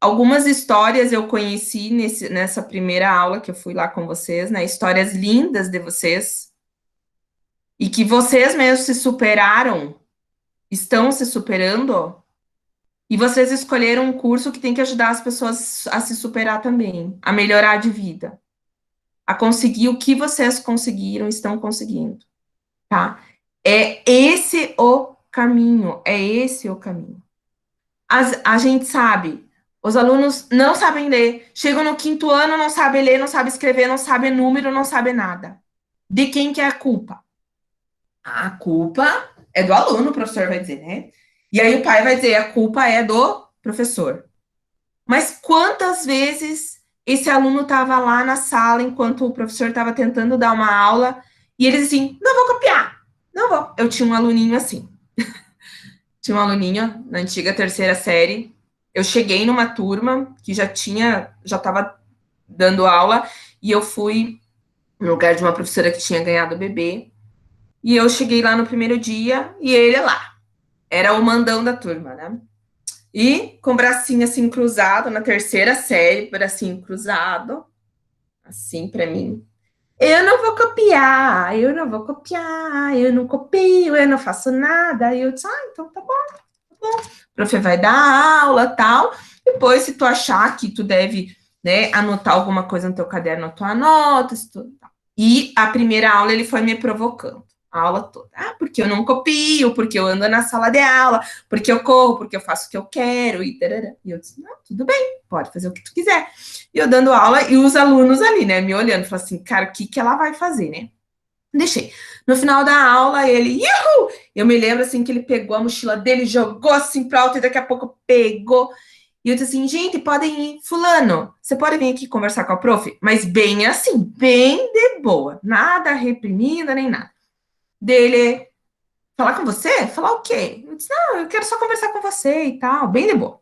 Algumas histórias eu conheci nessa primeira aula que eu fui lá com vocês, né? Histórias lindas de vocês, e que vocês mesmos se superaram, estão se superando, e vocês escolheram um curso que tem que ajudar as pessoas a se superar também, a melhorar de vida, a conseguir o que vocês conseguiram, estão conseguindo, tá? É esse o caminho, é esse o caminho. A gente sabe, os alunos não sabem ler, chegam no 5º ano, não sabem ler, não sabem escrever, não sabem número, não sabem nada. De quem que é a culpa? A culpa é do aluno, o professor vai dizer, né? E aí o pai vai dizer, a culpa é do professor. Mas quantas vezes esse aluno estava lá na sala enquanto o professor estava tentando dar uma aula e eles assim, não vou copiar, não vou. Eu tinha um aluninho assim. Tinha um aluninho na antiga terceira série. Eu cheguei numa turma que já estava dando aula e eu fui no lugar de uma professora que tinha ganhado o bebê. E eu cheguei lá no primeiro dia e ele lá. Era o mandão da turma, né? E com o bracinho assim cruzado, na terceira série, bracinho cruzado, assim pra mim. Eu não vou copiar, eu não vou copiar, eu não copio, eu não faço nada. E eu disse, então tá bom, tá bom. O profe vai dar aula, tal. Depois, se tu achar que tu deve, né, anotar alguma coisa no teu caderno, tu anota, tudo. E a primeira aula ele foi me provocando. A aula toda. Porque eu não copio, porque eu ando na sala de aula, porque eu corro, porque eu faço o que eu quero, e tarará. E eu disse, não, tudo bem, pode fazer o que tu quiser. E eu dando aula, e os alunos ali, né, me olhando, falando assim, cara, o que ela vai fazer, né? Deixei. No final da aula, ele, Yuhu! Eu me lembro, assim, que ele pegou a mochila dele, jogou assim pra alto, e daqui a pouco pegou. E eu disse assim, gente, podem ir, fulano, você pode vir aqui conversar com a prof? Mas bem assim, bem de boa, nada reprimida, nem nada. Dele, falar com você? Falar o quê? Eu disse, não, eu quero só conversar com você e tal, bem de boa.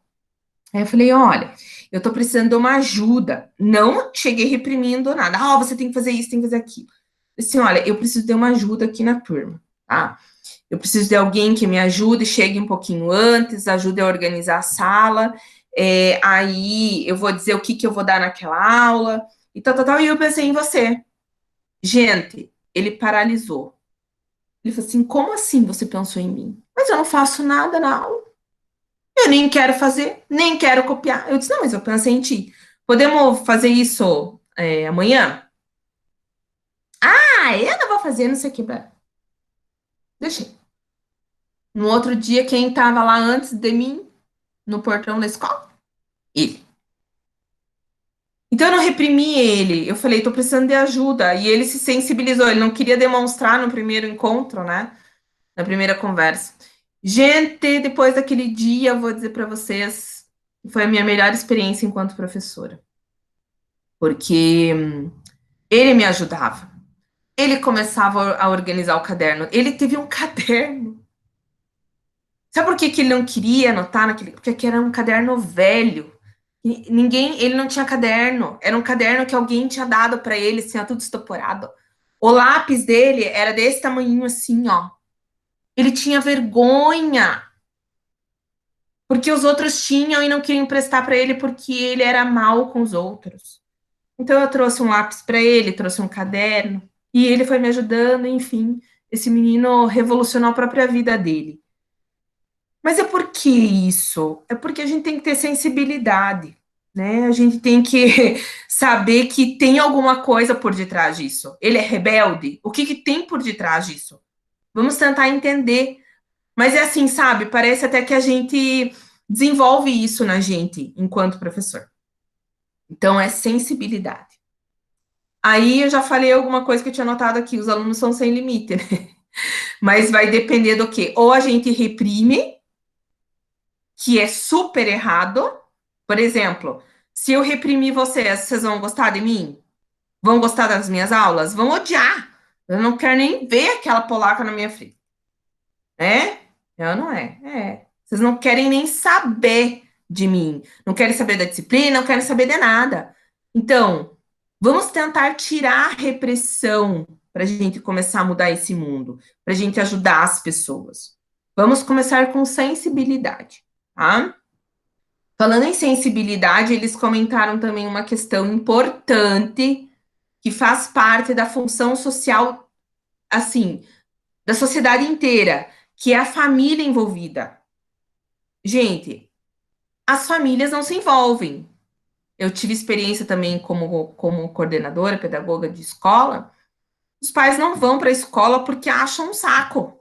Aí eu falei, olha, eu tô precisando de uma ajuda. Não cheguei reprimindo nada. Você tem que fazer isso, tem que fazer aquilo. Eu disse, olha, eu preciso de uma ajuda aqui na turma, tá? Eu preciso de alguém que me ajude, chegue um pouquinho antes, ajude a organizar a sala, aí eu vou dizer o que eu vou dar naquela aula, e tal, e eu pensei em você. Gente, ele paralisou. Ele falou assim, como assim você pensou em mim? Mas eu não faço nada na aula. Eu nem quero fazer, nem quero copiar. Eu disse, não, mas eu pensei em ti. Podemos fazer isso amanhã? Eu não vou fazer, não sei o que. Deixei. No outro dia, quem estava lá antes de mim, no portão da escola? Ele. Então, eu não reprimi ele. Eu falei, tô precisando de ajuda. E ele se sensibilizou. Ele não queria demonstrar no primeiro encontro, né? Na primeira conversa. Gente, depois daquele dia, eu vou dizer para vocês, foi a minha melhor experiência enquanto professora. Porque ele me ajudava. Ele começava a organizar o caderno. Ele teve um caderno. Sabe por que ele não queria anotar naquele? Porque era um caderno velho. Ele não tinha caderno. Era um caderno que alguém tinha dado para ele, assim, ó, tudo estoporado. O lápis dele era desse tamanhinho assim, ó. Ele tinha vergonha. Porque os outros tinham e não queriam emprestar para ele porque ele era mal com os outros. Então eu trouxe um lápis para ele, trouxe um caderno, e ele foi me ajudando, enfim. Esse menino revolucionou a própria vida dele. Mas é por que isso? É porque a gente tem que ter sensibilidade, né? A gente tem que saber que tem alguma coisa por detrás disso. Ele é rebelde? O que tem por detrás disso? Vamos tentar entender. Mas é assim, sabe? Parece até que a gente desenvolve isso na gente enquanto professor. Então, é sensibilidade. Aí eu já falei alguma coisa que eu tinha notado aqui, os alunos são sem limite, né? Mas vai depender do quê? Ou a gente reprime, que é super errado. Por exemplo, se eu reprimir vocês vão gostar de mim? Vão gostar das minhas aulas? Vão odiar. Eu não quero nem ver aquela polaca na minha frente. Não é. Vocês não querem nem saber de mim. Não querem saber da disciplina, não querem saber de nada. Então, vamos tentar tirar a repressão para a gente começar a mudar esse mundo, para a gente ajudar as pessoas. Vamos começar com sensibilidade, tá? Falando em sensibilidade, eles comentaram também uma questão importante que faz parte da função social, assim, da sociedade inteira, que é a família envolvida. Gente, as famílias não se envolvem. Eu tive experiência também como coordenadora, pedagoga de escola. Os pais não vão para a escola porque acham um saco.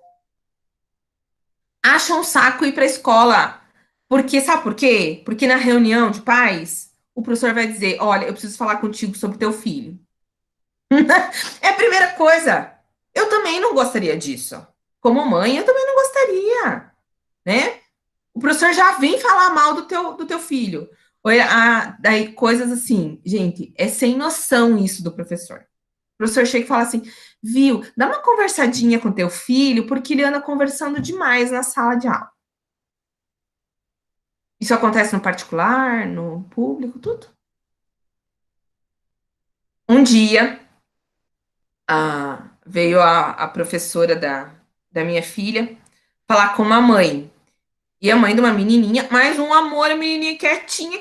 Acham um saco ir para a escola. Porque, sabe por quê? Porque na reunião de pais, o professor vai dizer, olha, eu preciso falar contigo sobre teu filho. É a primeira coisa. Eu também não gostaria disso. Como mãe, eu também não gostaria, né? O professor já vem falar mal do teu filho. Daí coisas assim, gente, é sem noção isso do professor. O professor chega e fala assim, viu, dá uma conversadinha com teu filho, porque ele anda conversando demais na sala de aula. Isso acontece no particular, no público, tudo. Um dia, veio a professora da minha filha falar com uma mãe. E a mãe de uma menininha, mais um amor, a menininha quietinha.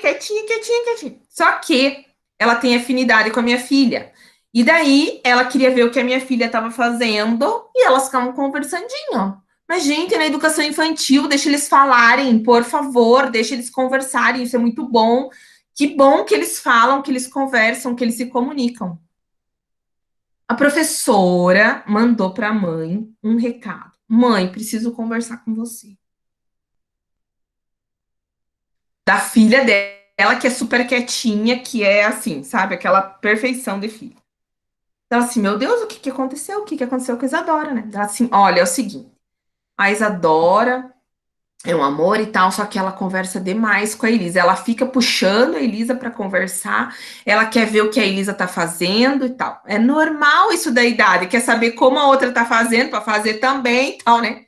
Só que ela tem afinidade com a minha filha. E daí, ela queria ver o que a minha filha estava fazendo e elas ficavam conversandinho. Mas, gente, na educação infantil, deixa eles falarem, por favor, deixa eles conversarem, isso é muito bom. Que bom que eles falam, que eles conversam, que eles se comunicam. A professora mandou para a mãe um recado. Mãe, preciso conversar com você. Da filha dela, que é super quietinha, que é assim, sabe? Aquela perfeição de filha. Então, assim, meu Deus, o que aconteceu? O que aconteceu com a Isadora, né? Ela assim, olha, é o seguinte, a Isadora é um amor e tal, só que ela conversa demais com a Elisa. Ela fica puxando a Elisa para conversar, ela quer ver o que a Elisa tá fazendo e tal. É normal isso da idade, quer saber como a outra tá fazendo, para fazer também e tal, né?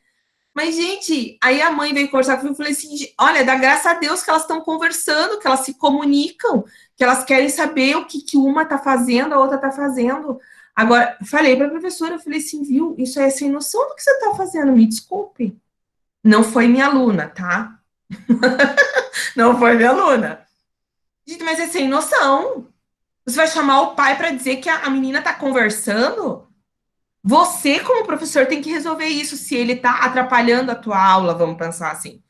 Mas, gente, aí a mãe veio conversar comigo e falei assim, olha, dá graças a Deus que elas estão conversando, que elas se comunicam, que elas querem saber o que uma está fazendo, a outra está fazendo. Agora, falei para a professora, eu falei assim, viu, isso é sem noção do que você está fazendo, me desculpe. Não foi minha aluna, tá? Não foi minha aluna. Gente, mas é sem noção. Você vai chamar o pai para dizer que a menina está conversando? Você, como professor, tem que resolver isso, se ele está atrapalhando a tua aula, vamos pensar assim.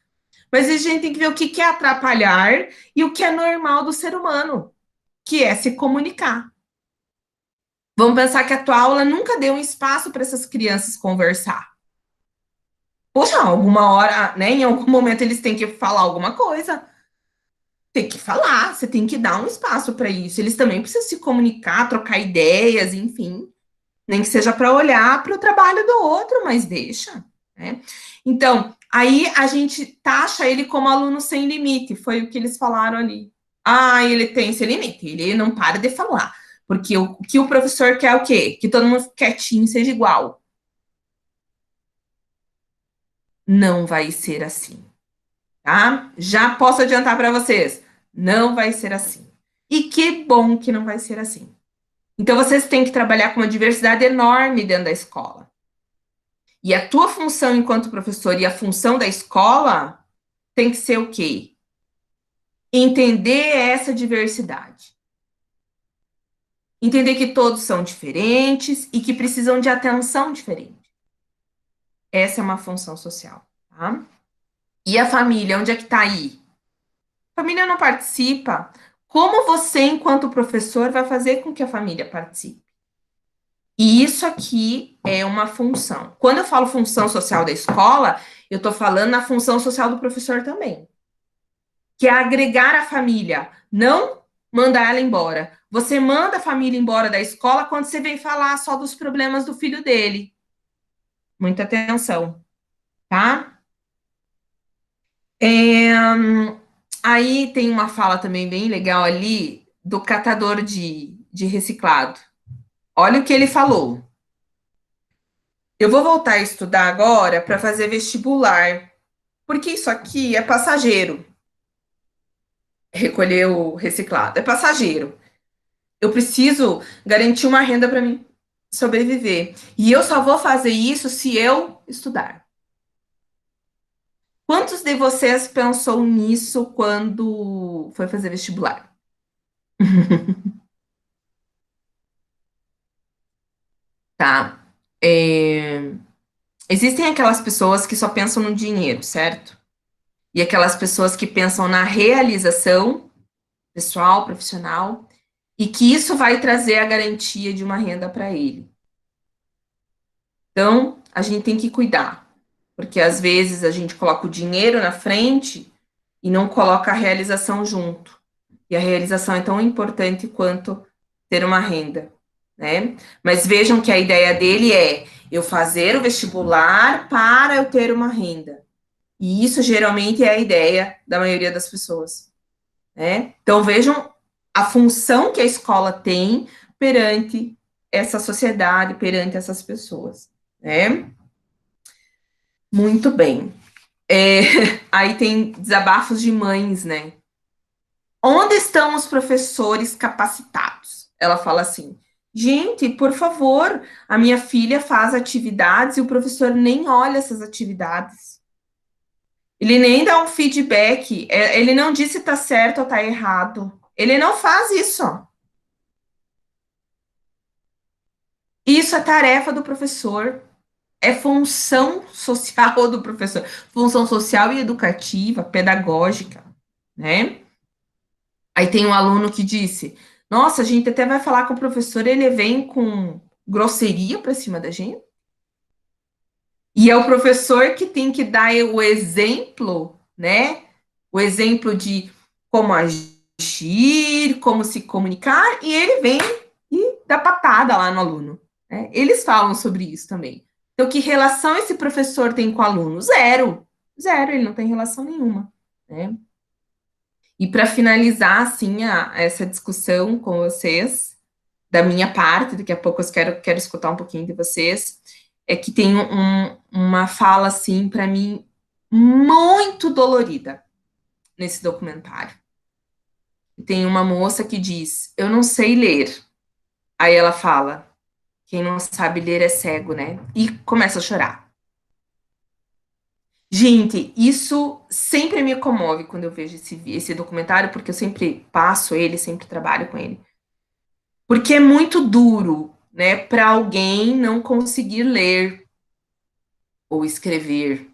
Mas a gente tem que ver o que é atrapalhar e o que é normal do ser humano, que é se comunicar. Vamos pensar que a tua aula nunca deu um espaço para essas crianças conversar. Poxa, alguma hora, né, em algum momento eles têm que falar alguma coisa. Tem que falar, você tem que dar um espaço para isso. Eles também precisam se comunicar, trocar ideias, enfim. Nem que seja para olhar para o trabalho do outro, mas deixa, né? Então, aí a gente taxa ele como aluno sem limite, foi o que eles falaram ali. Ah, ele tem esse limite, ele não para de falar, porque o que o professor quer é o quê? Que todo mundo quietinho seja igual. Não vai ser assim, tá? Já posso adiantar para vocês, não vai ser assim. E que bom que não vai ser assim. Então, vocês têm que trabalhar com uma diversidade enorme dentro da escola. E a tua função enquanto professor e a função da escola tem que ser o quê? Entender essa diversidade. Entender que todos são diferentes e que precisam de atenção diferente. Essa é uma função social, tá? E a família, onde é que tá aí? A família não participa. Como você, enquanto professor, vai fazer com que a família participe? E isso aqui é uma função. Quando eu falo função social da escola, eu estou falando na função social do professor também. Que é agregar a família, não mandar ela embora. Você manda a família embora da escola quando você vem falar só dos problemas do filho dele. Muita atenção, tá? Aí tem uma fala também bem legal ali do catador de reciclado. Olha o que ele falou. Eu vou voltar a estudar agora para fazer vestibular, porque isso aqui é passageiro. Recolher o reciclado é passageiro. Eu preciso garantir uma renda para mim sobreviver. E eu só vou fazer isso se eu estudar. Quantos de vocês pensou nisso quando foi fazer vestibular? Tá. Existem aquelas pessoas que só pensam no dinheiro, certo? E aquelas pessoas que pensam na realização pessoal, profissional, e que isso vai trazer a garantia de uma renda para ele. Então, a gente tem que cuidar, porque às vezes a gente coloca o dinheiro na frente e não coloca a realização junto. E a realização é tão importante quanto ter uma renda, né? Mas vejam que a ideia dele é eu fazer o vestibular para eu ter uma renda. E isso geralmente é a ideia da maioria das pessoas. né? Então, vejam a função que a escola tem perante essa sociedade, perante essas pessoas, né? Muito bem. Aí tem desabafos de mães, né? Onde estão os professores capacitados? Ela fala assim, gente, por favor, a minha filha faz atividades e o professor nem olha essas atividades. Ele nem dá um feedback, ele não diz se tá certo ou tá errado. Ele não faz isso. Isso é tarefa do professor. É função social do professor. Função social e educativa, pedagógica, né? Aí tem um aluno que disse, nossa, a gente até vai falar com o professor, ele vem com grosseria para cima da gente. E é o professor que tem que dar o exemplo, né? O exemplo de como agir, como se comunicar, e ele vem e dá patada lá no aluno, né? Eles falam sobre isso também. Então, que relação esse professor tem com o aluno? Zero. Zero, ele não tem relação nenhuma, né? E para finalizar, assim, essa discussão com vocês, da minha parte, daqui a pouco eu quero escutar um pouquinho de vocês, é que tem uma fala, assim, para mim, muito dolorida nesse documentário. Tem uma moça que diz, eu não sei ler. Aí ela fala, quem não sabe ler é cego, né? E começa a chorar. Gente, isso sempre me comove quando eu vejo esse documentário, porque eu sempre passo ele, sempre trabalho com ele. Porque é muito duro, né, para alguém não conseguir ler ou escrever.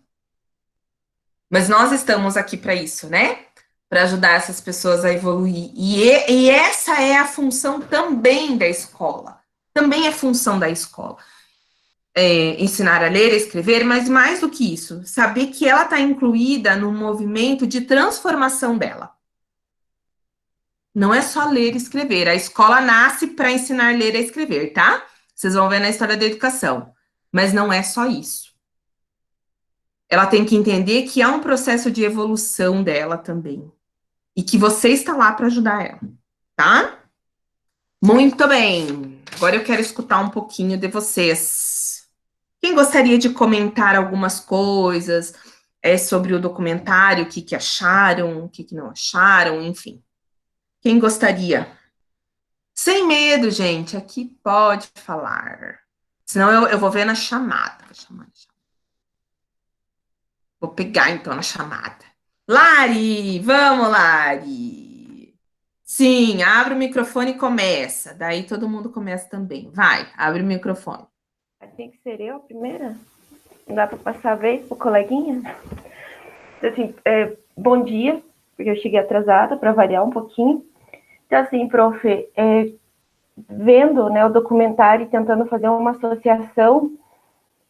Mas nós estamos aqui para isso, né? Para ajudar essas pessoas a evoluir. E essa é a função também da escola. Também é função da escola. Ensinar a ler, a escrever, mas mais do que isso, saber que ela está incluída no movimento de transformação dela. Não é só ler e escrever. A escola nasce para ensinar a ler e a escrever, tá? Vocês vão ver na história da educação. Mas não é só isso. Ela tem que entender que há um processo de evolução dela também. E que você está lá para ajudar ela, tá? Muito bem. Agora eu quero escutar um pouquinho de vocês. Quem gostaria de comentar algumas coisas sobre o documentário, o que acharam, o que não acharam, enfim. Quem gostaria? Sem medo, gente, aqui pode falar. Senão eu vou ver na chamada. Vou pegar, então, na chamada. Lari, vamos, Lari. Sim, abre o microfone e começa. Daí todo mundo começa também. Vai, abre o microfone. Tem que ser eu a primeira? Não dá para passar a vez pro coleguinha? Assim, bom dia, porque eu cheguei atrasada, para variar um pouquinho. Então, assim, prof, vendo, né, o documentário e tentando fazer uma associação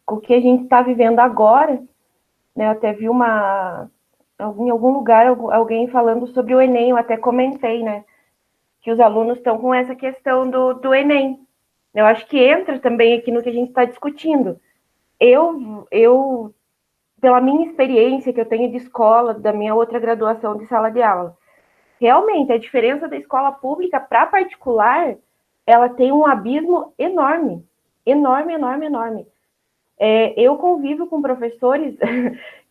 com o que a gente está vivendo agora, né, eu até vi em algum lugar alguém falando sobre o Enem, eu até comentei, né, que os alunos estão com essa questão do Enem. Eu acho que entra também aqui no que a gente está discutindo. Eu, pela minha experiência que eu tenho de escola, da minha outra graduação de sala de aula, realmente, a diferença da escola pública para a particular, ela tem um abismo enorme. Enorme, enorme, enorme. Eu convivo com professores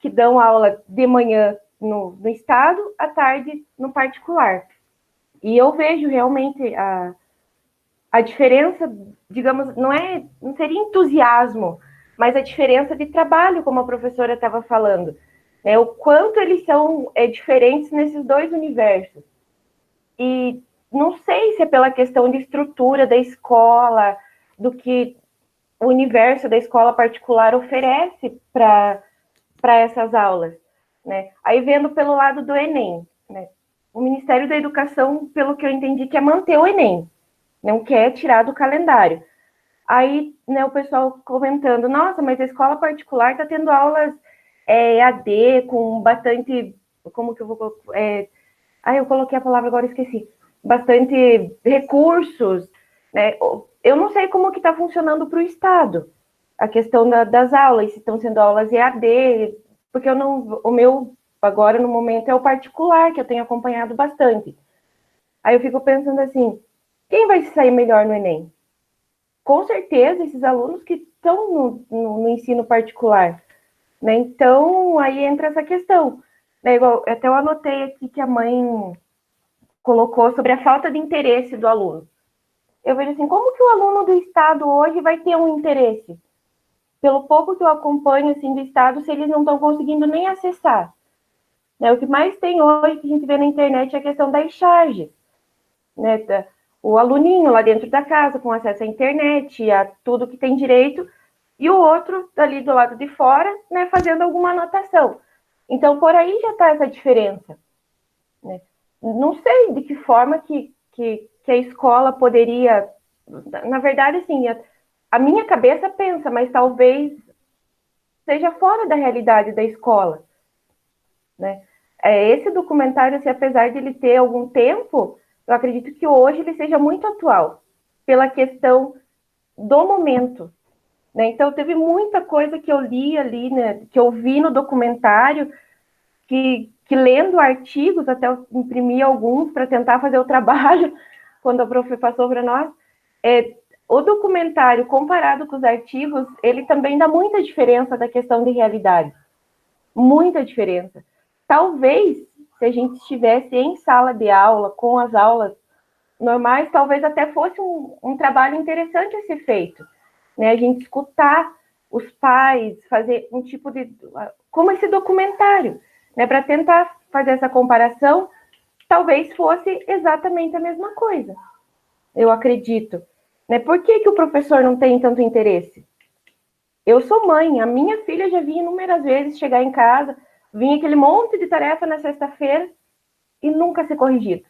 que dão aula de manhã no estado, à tarde no particular. E eu vejo realmente a diferença, digamos, não seria entusiasmo, mas a diferença de trabalho, como a professora estava falando. O quanto eles são diferentes nesses dois universos. E não sei se é pela questão de estrutura da escola, do que o universo da escola particular oferece para essas aulas, né? Aí vendo pelo lado do Enem, né? O Ministério da Educação, pelo que eu entendi, quer manter o Enem, não quer tirar do calendário. Aí, né, o pessoal comentando, nossa, mas a escola particular está tendo aulas EAD com bastante, como que eu vou... eu coloquei a palavra, agora esqueci. Bastante recursos, né? Eu não sei como que está funcionando para o Estado, a questão das aulas, se estão sendo aulas EAD, porque o meu Agora, no momento, é o particular, que eu tenho acompanhado bastante. Aí eu fico pensando assim, quem vai se sair melhor no Enem? Com certeza, esses alunos que estão no ensino particular, né? Então, aí entra essa questão. Né? Igual, até eu anotei aqui que a mãe colocou sobre a falta de interesse do aluno. Eu vejo assim, como que o aluno do Estado hoje vai ter um interesse? Pelo pouco que eu acompanho assim, do Estado, se eles não estão conseguindo nem acessar. Né? O que mais tem hoje, que a gente vê na internet, é a questão das charges. Né? O aluninho lá dentro da casa, com acesso à internet, a tudo que tem direito, e o outro ali do lado de fora, né, fazendo alguma anotação. Então, por aí já está essa diferença. Né? Não sei de que forma que a escola poderia... Na verdade, assim, a minha cabeça pensa, mas talvez seja fora da realidade da escola. Né? Esse documentário, assim, apesar de ele ter algum tempo, eu acredito que hoje ele seja muito atual, pela questão do momento. Né? Então, teve muita coisa que eu li ali, né, que eu vi no documentário, que lendo artigos, até eu imprimi alguns para tentar fazer o trabalho, quando a prof passou para nós, o documentário, comparado com os artigos, ele também dá muita diferença da questão de realidade. Muita diferença. Talvez, se a gente estivesse em sala de aula, com as aulas normais, talvez até fosse um trabalho interessante a ser feito. Né? A gente escutar os pais, fazer um tipo de... como esse documentário, né? Para tentar fazer essa comparação, talvez fosse exatamente a mesma coisa. Eu acredito. Né? Por que o professor não tem tanto interesse? Eu sou mãe, a minha filha já vinha inúmeras vezes chegar em casa, vinha aquele monte de tarefa na sexta-feira e nunca ser corrigido.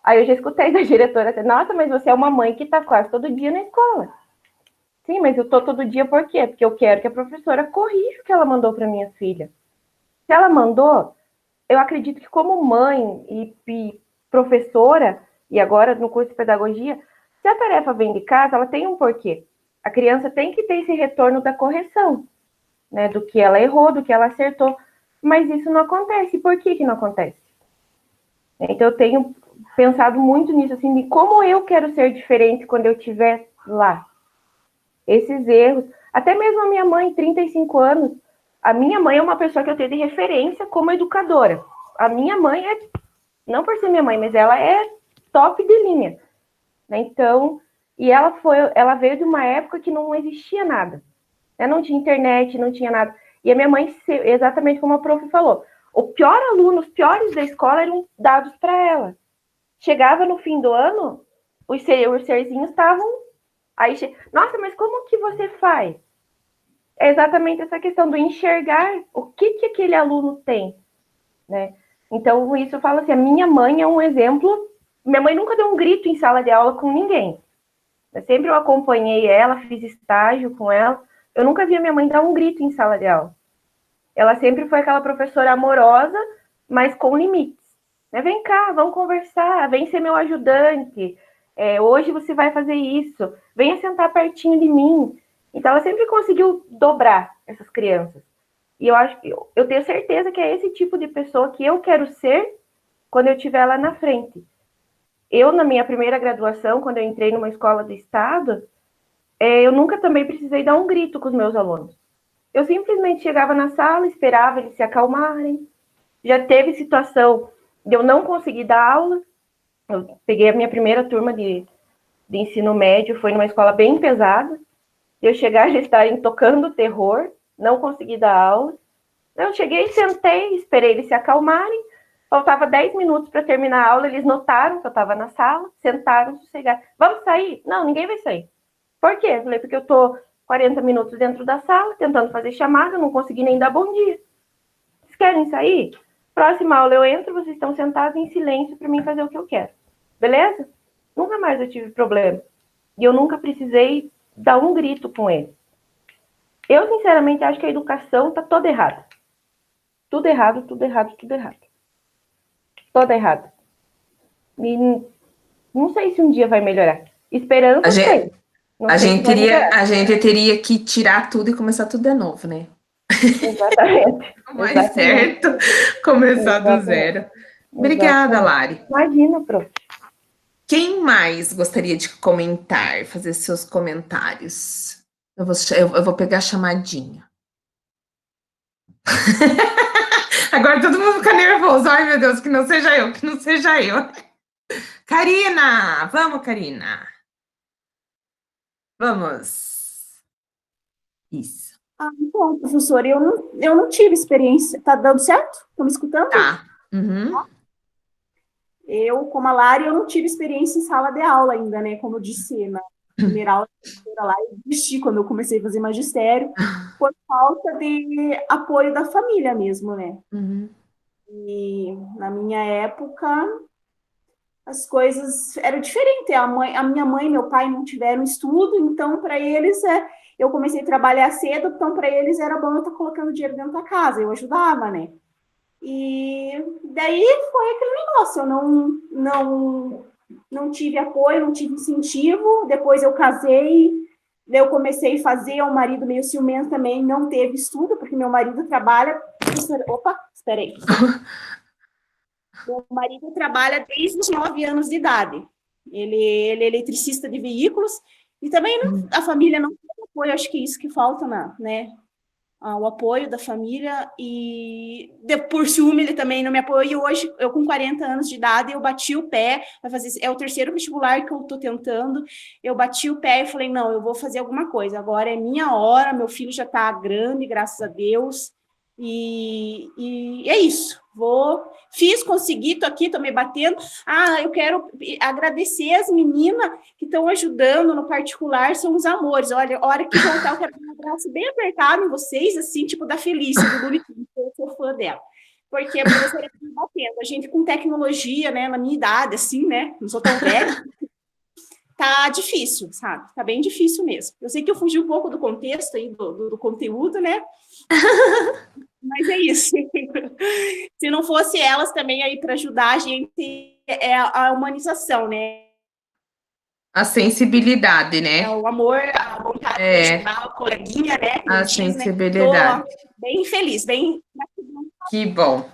Aí eu já escutei da diretora, nossa, mas você é uma mãe que está quase todo dia na escola. Sim, mas eu estou todo dia por quê? Porque eu quero que a professora corrija o que ela mandou para minha filha. Se ela mandou, eu acredito que como mãe e professora, e agora no curso de pedagogia, se a tarefa vem de casa, ela tem um porquê. A criança tem que ter esse retorno da correção, né, do que ela errou, do que ela acertou, mas isso não acontece. Por que não acontece? Então eu tenho pensado muito nisso, assim, de como eu quero ser diferente quando eu estiver lá. Esses erros, até mesmo a minha mãe, 35 anos, a minha mãe é uma pessoa que eu tenho de referência como educadora. A minha mãe não por ser minha mãe, mas ela é top de linha. Né? Então, e ela veio de uma época que não existia nada. Né? Não tinha internet, não tinha nada. E a minha mãe, exatamente como a prof falou, o pior aluno, os piores da escola eram dados para ela. Chegava no fim do ano, os serzinhos estavam... Aí, nossa, mas como que você faz? É exatamente essa questão do enxergar o que aquele aluno tem. Né? Então, isso eu falo assim, a minha mãe é um exemplo. Minha mãe nunca deu um grito em sala de aula com ninguém. Eu acompanhei ela, fiz estágio com ela. Eu nunca vi a minha mãe dar um grito em sala de aula. Ela sempre foi aquela professora amorosa, mas com limites. Né? Vem cá, vamos conversar, vem ser meu ajudante. Hoje você vai fazer isso. Venha sentar pertinho de mim. Então, ela sempre conseguiu dobrar essas crianças. E eu tenho certeza que é esse tipo de pessoa que eu quero ser quando eu estiver lá na frente. Eu, na minha primeira graduação, quando eu entrei numa escola do estado, eu nunca também precisei dar um grito com os meus alunos. Eu simplesmente chegava na sala, esperava eles se acalmarem. Já teve situação de eu não conseguir dar aula. Eu peguei a minha primeira turma de ensino médio, foi numa escola bem pesada. Eu chegar e estarem tocando terror, não consegui dar aula. Eu cheguei, sentei, esperei eles se acalmarem. Faltava 10 minutos para terminar a aula, eles notaram que eu estava na sala, sentaram, sossegaram. Vamos sair? Não, ninguém vai sair. Por quê? Eu falei, porque eu estou 40 minutos dentro da sala, tentando fazer chamada, não consegui nem dar bom dia. Vocês querem sair? Próxima aula eu entro, vocês estão sentados em silêncio para mim fazer o que eu quero. Beleza? Nunca mais eu tive problema. E eu nunca precisei dar um grito com eles. Eu, sinceramente, acho que a educação está toda errada. Tudo errado, tudo errado, tudo errado. Toda errada. E não sei se um dia vai melhorar. Esperança tem. A gente teria que tirar tudo e começar tudo de novo, né? Exatamente. O mais certo, começar do zero. Obrigada, Lari. Imagina, prof. Quem mais gostaria de comentar, fazer seus comentários? Eu vou pegar a chamadinha. Agora todo mundo fica nervoso. Ai, meu Deus, que não seja eu, que não seja eu. Karina! Vamos, Karina. Vamos. Isso. Bom, professora, eu não tive experiência. Tá dando certo? Estão me escutando? Tá. Uhum. Eu, como a Lari, eu não tive experiência em sala de aula ainda, né? Como eu disse na primeira aula lá, eu desisti quando eu comecei a fazer magistério, por falta de apoio da família mesmo, né? Uhum. E na minha época, as coisas eram diferentes. A minha mãe e meu pai não tiveram estudo, então, para eles, eu comecei a trabalhar cedo, então, para eles era bom eu estar colocando dinheiro dentro da casa, eu ajudava, né? E daí foi aquele negócio, eu não tive apoio, não tive incentivo, depois eu casei, daí eu comecei a fazer, o marido meio ciumento também não teve estudo, porque meu marido trabalha... Opa, espera aí. Meu marido trabalha desde os 9 anos de idade. Ele é eletricista de veículos, e também a família não tem apoio, acho que é isso que falta, né? O apoio da família, e por ciúme ele também não me apoiou, e hoje, eu com 40 anos de idade, eu bati o pé, é o 3º vestibular que eu estou tentando, eu bati o pé e falei, não, eu vou fazer alguma coisa, agora é minha hora, meu filho já está grande, graças a Deus, e é isso, consegui, estou aqui, estou me batendo. Eu quero agradecer as meninas que estão ajudando no particular, são os amores. Olha, a hora que voltar, eu quero dar um abraço bem apertado em vocês, assim, tipo da Felícia, do Luritinho, eu sou fã dela. Porque a professora está me batendo. A gente com tecnologia, né, na minha idade, assim, né, não sou tão velha, tá difícil, sabe? Tá bem difícil mesmo. Eu sei que eu fugi um pouco do contexto aí, do conteúdo, né? Mas é isso. Se não fosse elas também aí para ajudar a gente, é a humanização, né? A sensibilidade, né? É o amor, a vontade de ajudar o coleguinha, né? A sensibilidade. Né? Tô bem feliz, bem... Que bom.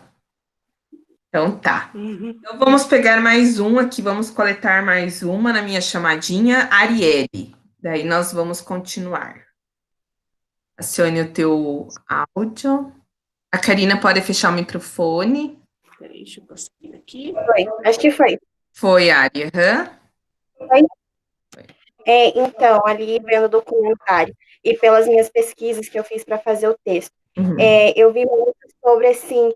Então tá. Então vamos pegar mais um aqui, vamos coletar mais uma na minha chamadinha, Arielle. Daí nós vamos continuar. Acione o teu áudio. A Karina pode fechar o microfone. Peraí, deixa eu conseguir aqui. Foi, acho que foi. Foi, Ari. Foi. Então, ali vendo o documentário e pelas minhas pesquisas que eu fiz para fazer o texto, eu vi muito sobre, assim,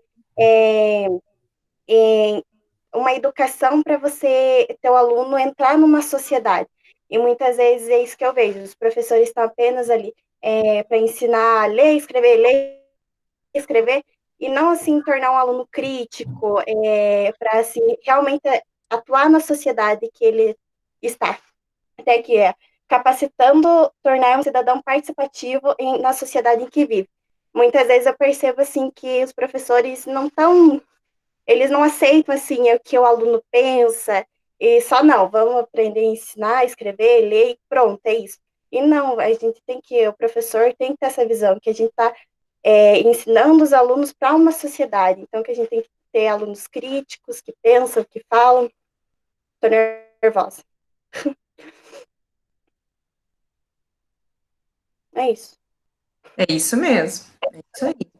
uma educação para você, teu aluno, entrar numa sociedade. E muitas vezes é isso que eu vejo. Os professores estão apenas ali para ensinar a ler, escrever, e não, assim, tornar um aluno crítico, para, assim, realmente atuar na sociedade que ele está. Até que capacitando, tornar um cidadão participativo na sociedade em que vive. Muitas vezes eu percebo, assim, que os professores eles não aceitam, assim, o que o aluno pensa, e só não, vamos aprender a ensinar, escrever, ler, e pronto, é isso. E não, o professor tem que ter essa visão, que a gente está ensinando os alunos para uma sociedade, então que a gente tem que ter alunos críticos, que pensam, que falam. Estou nervosa. É isso. É isso mesmo. É isso aí.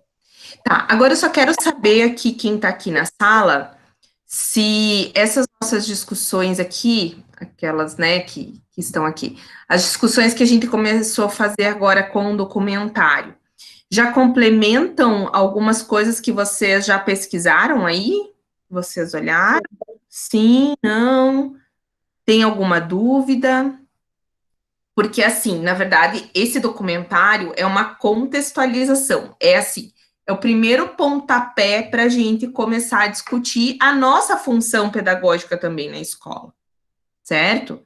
Tá, agora eu só quero saber aqui, quem está aqui na sala, se essas nossas discussões aqui, aquelas, né, que estão aqui, as discussões que a gente começou a fazer agora com o documentário, já complementam algumas coisas que vocês já pesquisaram aí? Vocês olharam? Sim, não? Tem alguma dúvida? Porque, assim, na verdade, esse documentário é uma contextualização. É assim, é o primeiro pontapé para a gente começar a discutir a nossa função pedagógica também na escola, certo?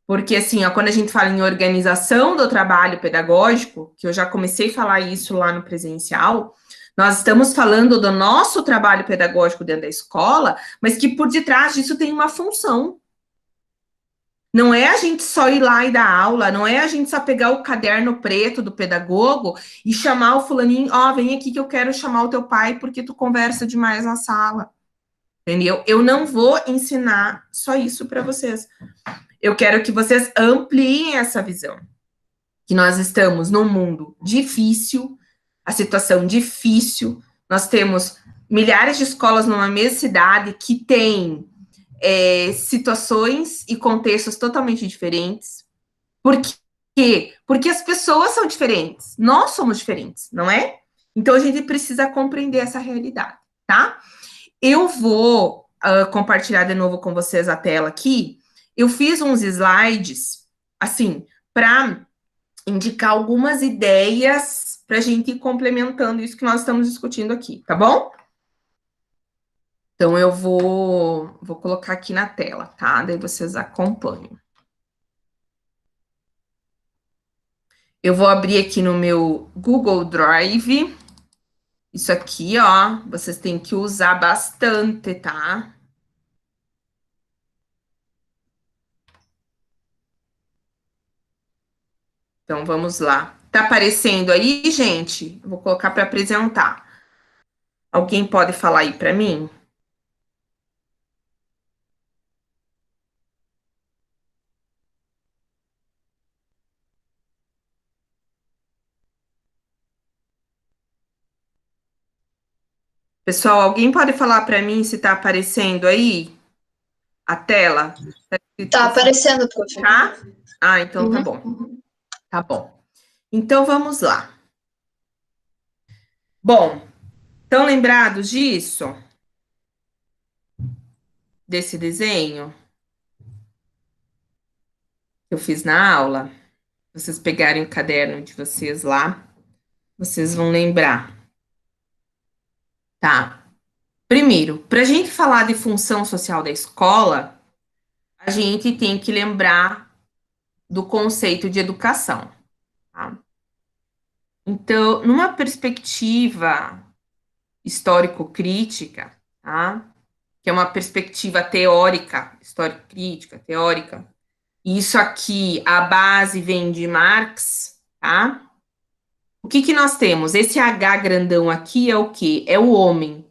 Porque, assim, ó, quando a gente fala em organização do trabalho pedagógico, que eu já comecei a falar isso lá no presencial, nós estamos falando do nosso trabalho pedagógico dentro da escola, mas que por detrás disso tem uma função. Não é a gente só ir lá e dar aula, não é a gente só pegar o caderno preto do pedagogo e chamar o fulaninho, ó, vem aqui que eu quero chamar o teu pai porque tu conversa demais na sala. Entendeu? Eu não vou ensinar só isso para vocês. Eu quero que vocês ampliem essa visão. Que nós estamos num mundo difícil, a situação difícil, nós temos milhares de escolas numa mesma cidade que têm situações e contextos totalmente diferentes. Por quê? Porque as pessoas são diferentes, nós somos diferentes, não é? Então, a gente precisa compreender essa realidade, tá? Eu vou compartilhar de novo com vocês a tela aqui. Eu fiz uns slides, assim, para indicar algumas ideias para a gente ir complementando isso que nós estamos discutindo aqui, tá bom? Então, eu vou colocar aqui na tela, tá? Daí vocês acompanham. Eu vou abrir aqui no meu Google Drive. Isso aqui, ó, vocês têm que usar bastante, tá? Então, vamos lá. Tá aparecendo aí, gente? Eu vou colocar para apresentar. Alguém pode falar aí para mim? Pessoal, alguém pode falar para mim se tá aparecendo aí a tela? Tá aparecendo, prof. Tá? Ah, então tá bom. Tá bom. Então, vamos lá. Bom, estão lembrados disso? Desse desenho? Que eu fiz na aula? Vocês pegarem o caderno de vocês lá, vocês vão lembrar. Tá. Primeiro, para a gente falar de função social da escola, a gente tem que lembrar do conceito de educação. Tá? Então, numa perspectiva histórico-crítica, tá? Que é uma perspectiva teórica, histórico-crítica, teórica, e isso aqui, a base vem de Marx, tá? O que que nós temos? Esse H grandão aqui é o quê? É o homem.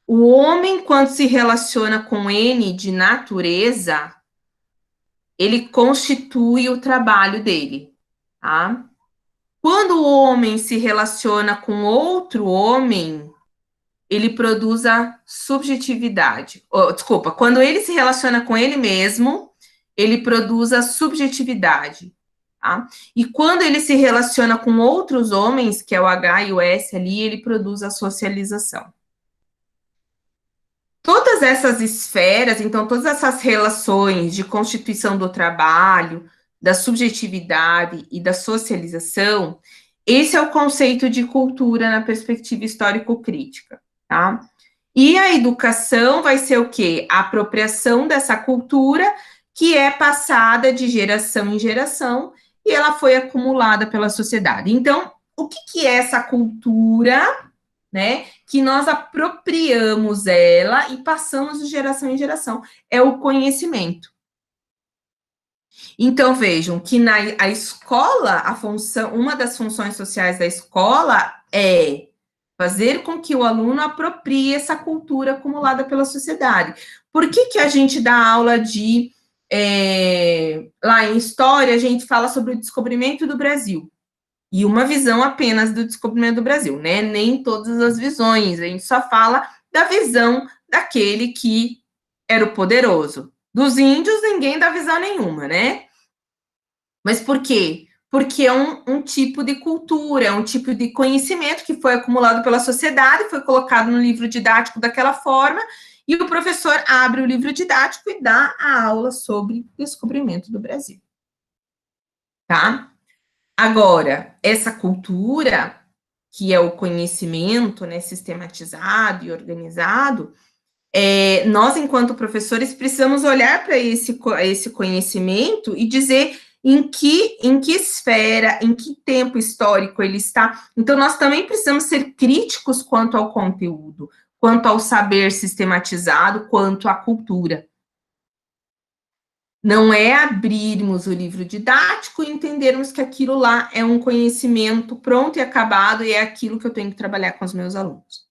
O homem, quando se relaciona com N de natureza, ele constitui o trabalho dele, tá? Quando o homem se relaciona com outro homem, ele produz a subjetividade. Desculpa, quando ele se relaciona com ele mesmo, ele produz a subjetividade. Tá? E quando ele se relaciona com outros homens, que é o H e o S ali, ele produz a socialização. Todas essas esferas, então, todas essas relações de constituição do trabalho, da subjetividade e da socialização, esse é o conceito de cultura na perspectiva histórico-crítica, tá? E a educação vai ser o quê? A apropriação dessa cultura que é passada de geração em geração e ela foi acumulada pela sociedade. Então, o que é essa cultura, né, que nós apropriamos ela e passamos de geração em geração? É o conhecimento. Então, vejam que a escola, uma das funções sociais da escola é fazer com que o aluno aproprie essa cultura acumulada pela sociedade. Por que a gente dá aula de... lá em História, a gente fala sobre o descobrimento do Brasil. E uma visão apenas do descobrimento do Brasil, né? Nem todas as visões. A gente só fala da visão daquele que era o poderoso. Dos índios, ninguém dá visão nenhuma, né? Mas por quê? Porque é um tipo de cultura, é um tipo de conhecimento que foi acumulado pela sociedade, foi colocado no livro didático daquela forma, e o professor abre o livro didático e dá a aula sobre o descobrimento do Brasil. Tá? Agora, essa cultura, que é o conhecimento, né, sistematizado e organizado, nós, enquanto professores, precisamos olhar para esse conhecimento e dizer em que esfera, em que tempo histórico ele está. Então, nós também precisamos ser críticos quanto ao conteúdo, quanto ao saber sistematizado, quanto à cultura. Não é abrirmos o livro didático e entendermos que aquilo lá é um conhecimento pronto e acabado e é aquilo que eu tenho que trabalhar com os meus alunos.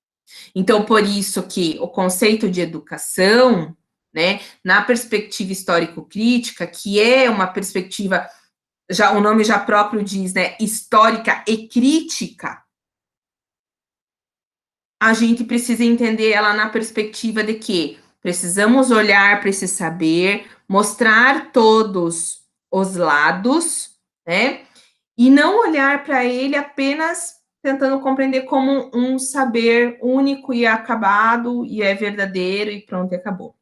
Então, por isso que o conceito de educação, né, na perspectiva histórico-crítica, que é uma perspectiva, já o nome já próprio diz, né, histórica e crítica, a gente precisa entender ela na perspectiva de que precisamos olhar para esse saber, mostrar todos os lados, né? E não olhar para ele apenas tentando compreender como um saber único e acabado, e é verdadeiro, e pronto, e acabou.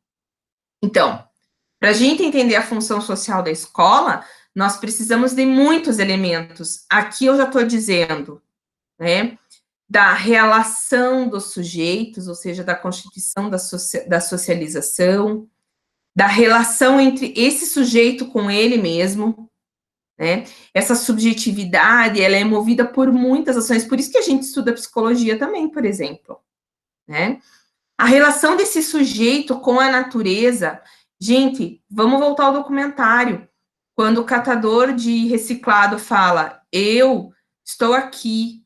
Então, para a gente entender a função social da escola, nós precisamos de muitos elementos. Aqui eu já estou dizendo, né? Da relação dos sujeitos, ou seja, da constituição da socialização, da relação entre esse sujeito com ele mesmo, né? Essa subjetividade, ela é movida por muitas ações, por isso que a gente estuda psicologia também, por exemplo, né? A relação desse sujeito com a natureza, gente, vamos voltar ao documentário, quando o catador de reciclado fala, eu estou aqui,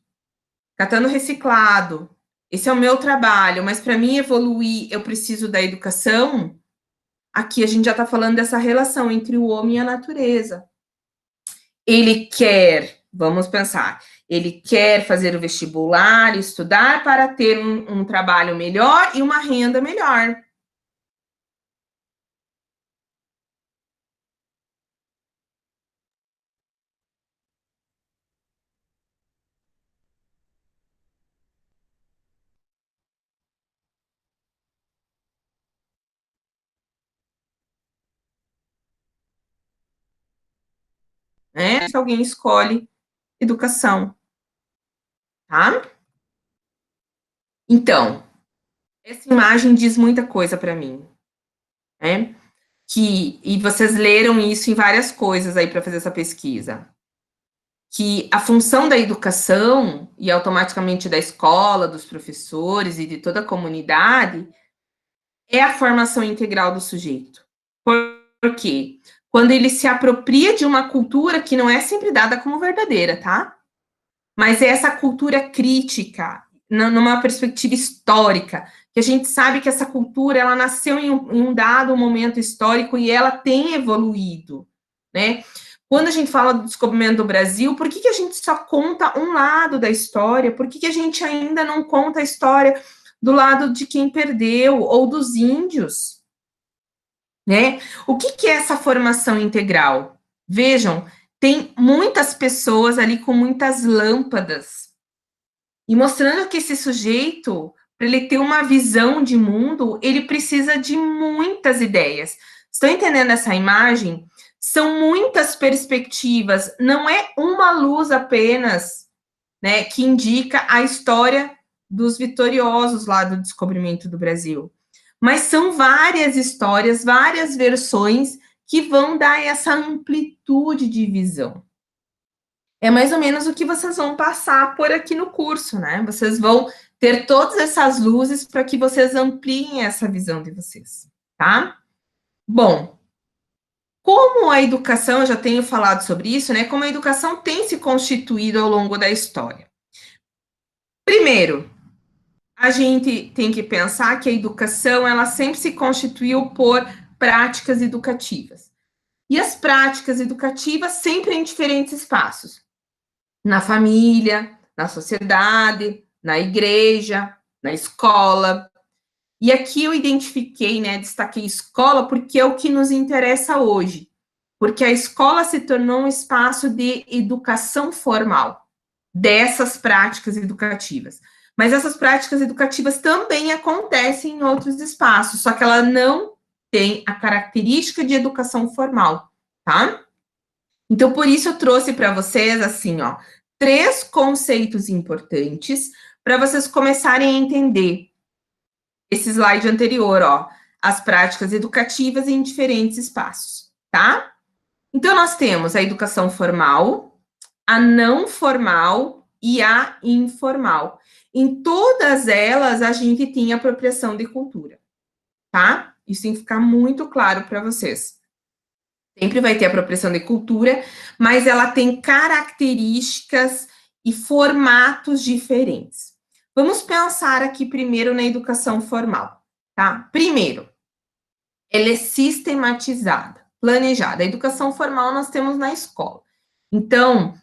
catando reciclado, esse é o meu trabalho, mas para mim evoluir, eu preciso da educação. Aqui a gente já está falando dessa relação entre o homem e a natureza. Ele quer, vamos pensar, ele quer fazer o vestibular, estudar para ter um trabalho melhor e uma renda melhor. Né? Se alguém escolhe educação, tá? Então, essa imagem diz muita coisa para mim, né? E vocês leram isso em várias coisas aí para fazer essa pesquisa, que a função da educação, e automaticamente da escola, dos professores e de toda a comunidade, é a formação integral do sujeito. Por quê? Quando ele se apropria de uma cultura que não é sempre dada como verdadeira, tá? Mas é essa cultura crítica, numa perspectiva histórica, que a gente sabe que essa cultura, ela nasceu em um dado momento histórico e ela tem evoluído, né? Quando a gente fala do descobrimento do Brasil, por que a gente só conta um lado da história? Por que a gente ainda não conta a história do lado de quem perdeu, ou dos índios, né? O que é essa formação integral? Vejam, tem muitas pessoas ali com muitas lâmpadas, e mostrando que esse sujeito, para ele ter uma visão de mundo, ele precisa de muitas ideias. Estão entendendo essa imagem? São muitas perspectivas, não é uma luz apenas, né, que indica a história dos vitoriosos lá do descobrimento do Brasil. Mas são várias histórias, várias versões que vão dar essa amplitude de visão. É mais ou menos o que vocês vão passar por aqui no curso, né? Vocês vão ter todas essas luzes para que vocês ampliem essa visão de vocês, tá? Bom, como a educação, eu já tenho falado sobre isso, né? Como a educação tem se constituído ao longo da história. Primeiro, a gente tem que pensar que a educação, ela sempre se constituiu por práticas educativas. E as práticas educativas sempre em diferentes espaços. Na família, na sociedade, na igreja, na escola. E aqui eu identifiquei, né, destaquei escola porque é o que nos interessa hoje. Porque a escola se tornou um espaço de educação formal dessas práticas educativas. Mas essas práticas educativas também acontecem em outros espaços, só que ela não tem a característica de educação formal, tá? Então, por isso eu trouxe para vocês, assim, ó, 3 conceitos importantes para vocês começarem a entender esse slide anterior, ó, as práticas educativas em diferentes espaços, tá? Então, nós temos a educação formal, a não formal e a informal. Em todas elas, a gente tem apropriação de cultura, tá? Isso tem que ficar muito claro para vocês. Sempre vai ter apropriação de cultura, mas ela tem características e formatos diferentes. Vamos pensar aqui primeiro na educação formal, tá? Primeiro, ela é sistematizada, planejada. A educação formal nós temos na escola. Então,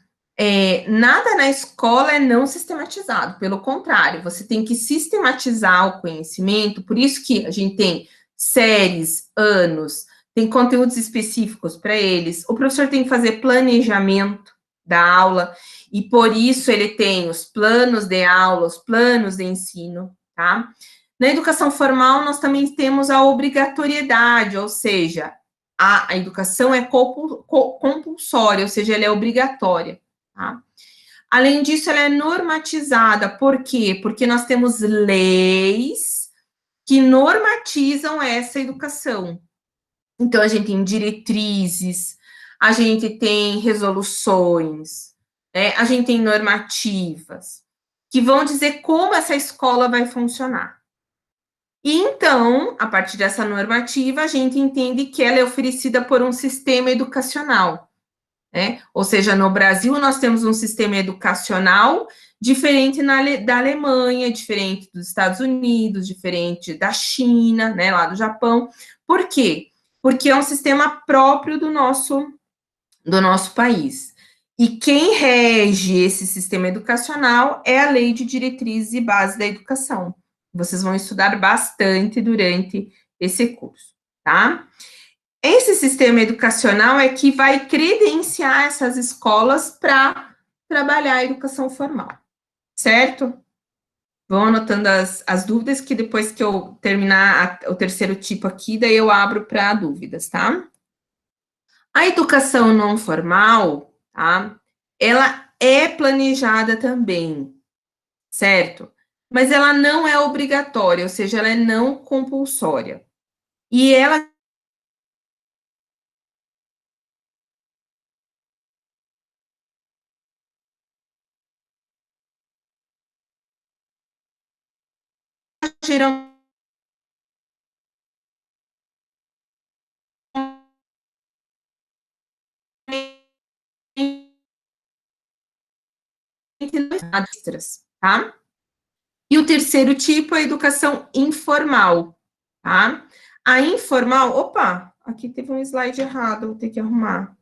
nada na escola é não sistematizado, pelo contrário, você tem que sistematizar o conhecimento, por isso que a gente tem séries, anos, tem conteúdos específicos para eles, o professor tem que fazer planejamento da aula, e por isso ele tem os planos de aula, os planos de ensino, tá? Na educação formal, nós também temos a obrigatoriedade, ou seja, a educação é compulsória, ou seja, ela é obrigatória, tá? Além disso, ela é normatizada, por quê? Porque nós temos leis que normatizam essa educação. Então, a gente tem diretrizes, a gente tem resoluções, né? A gente tem normativas, que vão dizer como essa escola vai funcionar. E então, a partir dessa normativa, a gente entende que ela é oferecida por um sistema educacional, né? Ou seja, no Brasil, nós temos um sistema educacional diferente da Alemanha, diferente dos Estados Unidos, diferente da China, né, lá do Japão. Por quê? Porque é um sistema próprio do nosso país. E quem rege esse sistema educacional é a Lei de Diretrizes e Bases da Educação. Vocês vão estudar bastante durante esse curso, tá? Esse sistema educacional é que vai credenciar essas escolas para trabalhar a educação formal, certo? Vão anotando as dúvidas, que depois que eu terminar o terceiro tipo aqui, daí eu abro para dúvidas, tá? A educação não formal, tá? Ela é planejada também, certo? Mas ela não é obrigatória, ou seja, ela é não compulsória. E ela geralmente extras, tá? E o terceiro tipo é a educação informal, tá? A informal, opa, aqui teve um slide errado, vou ter que arrumar.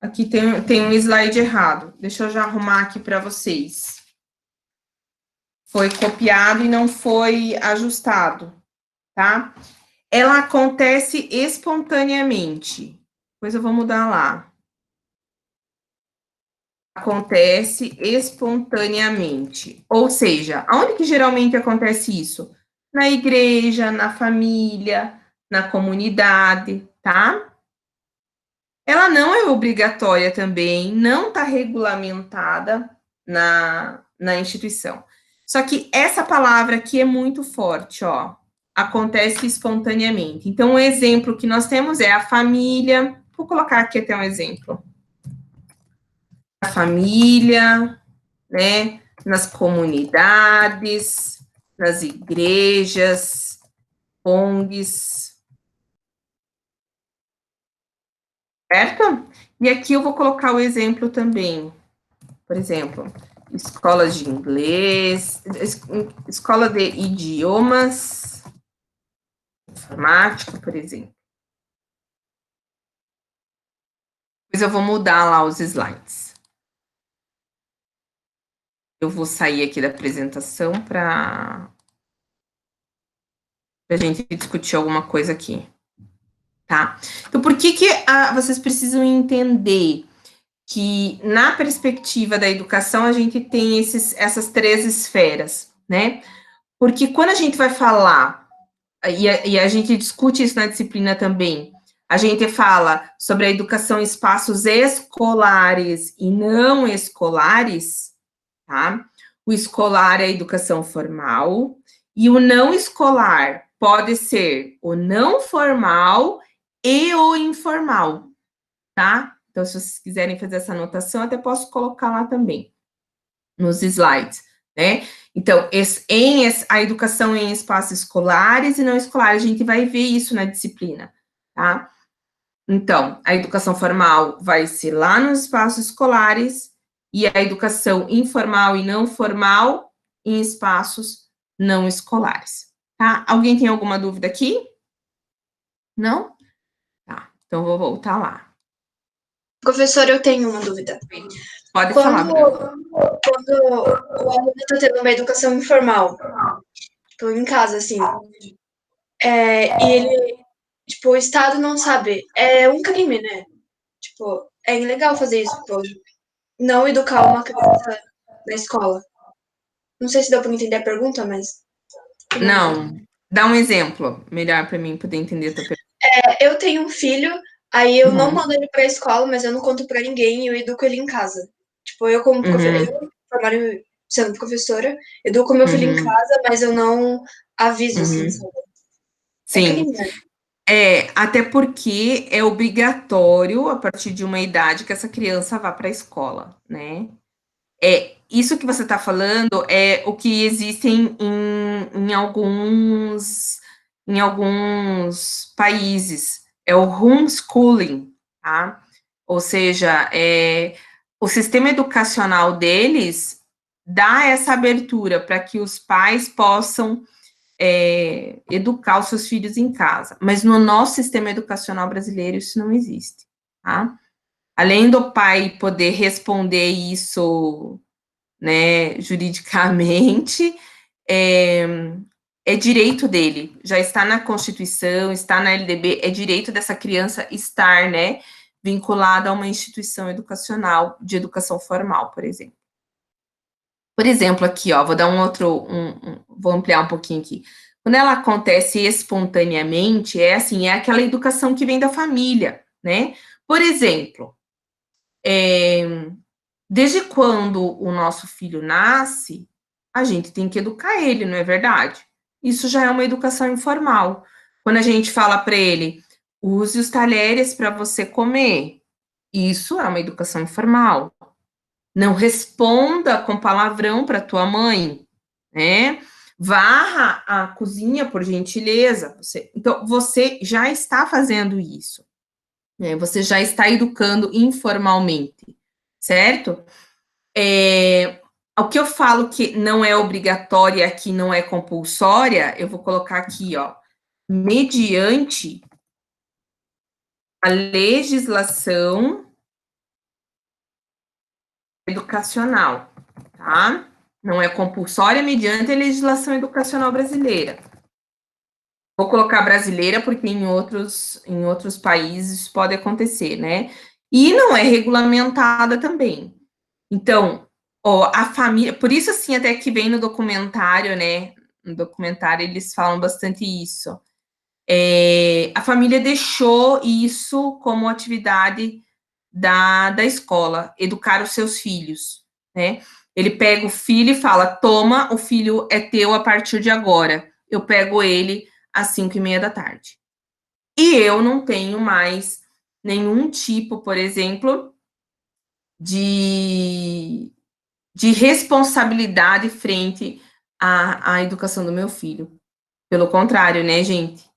Aqui tem um slide errado, deixa eu já arrumar aqui para vocês. Foi copiado e não foi ajustado, tá? Ela acontece espontaneamente, depois eu vou mudar lá. Acontece espontaneamente. Ou seja, aonde que geralmente acontece isso? Na igreja, na família, na comunidade, tá? Ela não é obrigatória também, não está regulamentada na instituição. Só que essa palavra aqui é muito forte, ó. Acontece espontaneamente. Então, um exemplo que nós temos é a família. Vou colocar aqui até um exemplo. A família, né, nas comunidades, nas igrejas, ONGs, certo? E aqui eu vou colocar o exemplo também, por exemplo, escolas de inglês, escola de idiomas, informática, por exemplo. Depois eu vou mudar lá os slides. Eu vou sair aqui da apresentação para a gente discutir alguma coisa aqui, tá? Então, por que vocês precisam entender que, na perspectiva da educação, a gente tem essas três esferas, né? Porque quando a gente vai falar, e a gente discute isso na disciplina também, a gente fala sobre a educação em espaços escolares e não escolares, tá? O escolar é a educação formal, e o não escolar pode ser o não formal e o informal, tá? Então, se vocês quiserem fazer essa anotação, até posso colocar lá também, nos slides, né? Então, a educação em espaços escolares e não escolares, a gente vai ver isso na disciplina, tá? Então, a educação formal vai ser lá nos espaços escolares e a educação informal e não formal em espaços não escolares, tá? Alguém tem alguma dúvida aqui? Não? Tá, então vou voltar lá. Professor, eu tenho uma dúvida. Pode falar, Bruna. Quando o aluno está tendo uma educação informal, tipo, em casa, assim, e ele, tipo, o Estado não sabe, é um crime, né? Tipo, é ilegal fazer isso, tipo, não educar uma criança na escola. Não sei se deu para entender a pergunta, mas... Não, dá um exemplo, melhor para mim poder entender a tua pergunta. Eu tenho um filho, aí eu não mando ele para a escola, mas eu não conto para ninguém e eu educo ele em casa. Tipo, eu como sendo professora, educo meu filho em casa, mas eu não aviso, assim, sabe? Sim. Até porque é obrigatório, a partir de uma idade, que essa criança vá para a escola, né? Isso que você está falando é o que existem em alguns países, é o homeschooling, tá? Ou seja, o sistema educacional deles dá essa abertura para que os pais possam educar os seus filhos em casa. Mas no nosso sistema educacional brasileiro isso não existe, tá? Além do pai poder responder isso, né, juridicamente, é direito dele, já está na Constituição, está na LDB, é direito dessa criança estar, né, vinculada a uma instituição educacional, de educação formal, por exemplo. Por exemplo, aqui, ó, vou dar vou ampliar um pouquinho aqui. Quando ela acontece espontaneamente, é aquela educação que vem da família, né? Por exemplo, desde quando o nosso filho nasce, a gente tem que educar ele, não é verdade? Isso já é uma educação informal. Quando a gente fala para ele, use os talheres para você comer, isso é uma educação informal. Não responda com palavrão para tua mãe, né? Varra a cozinha, por gentileza. Então, você já está fazendo isso, né? Você já está educando informalmente, certo? O que eu falo que não é obrigatória, que não é compulsória, eu vou colocar aqui, ó, mediante a legislação educacional, tá? Não é compulsória mediante a legislação educacional brasileira. Vou colocar brasileira porque em outros países isso pode acontecer, né? E não é regulamentada também. Então, a família, por isso assim até que vem no documentário, né? No documentário eles falam bastante isso. A família deixou isso como atividade da escola, educar os seus filhos, né? Ele pega o filho e fala, toma, o filho é teu a partir de agora. Eu pego ele às 5:30 da tarde. E eu não tenho mais nenhum tipo, por exemplo, de responsabilidade frente à educação do meu filho. Pelo contrário, né, gente?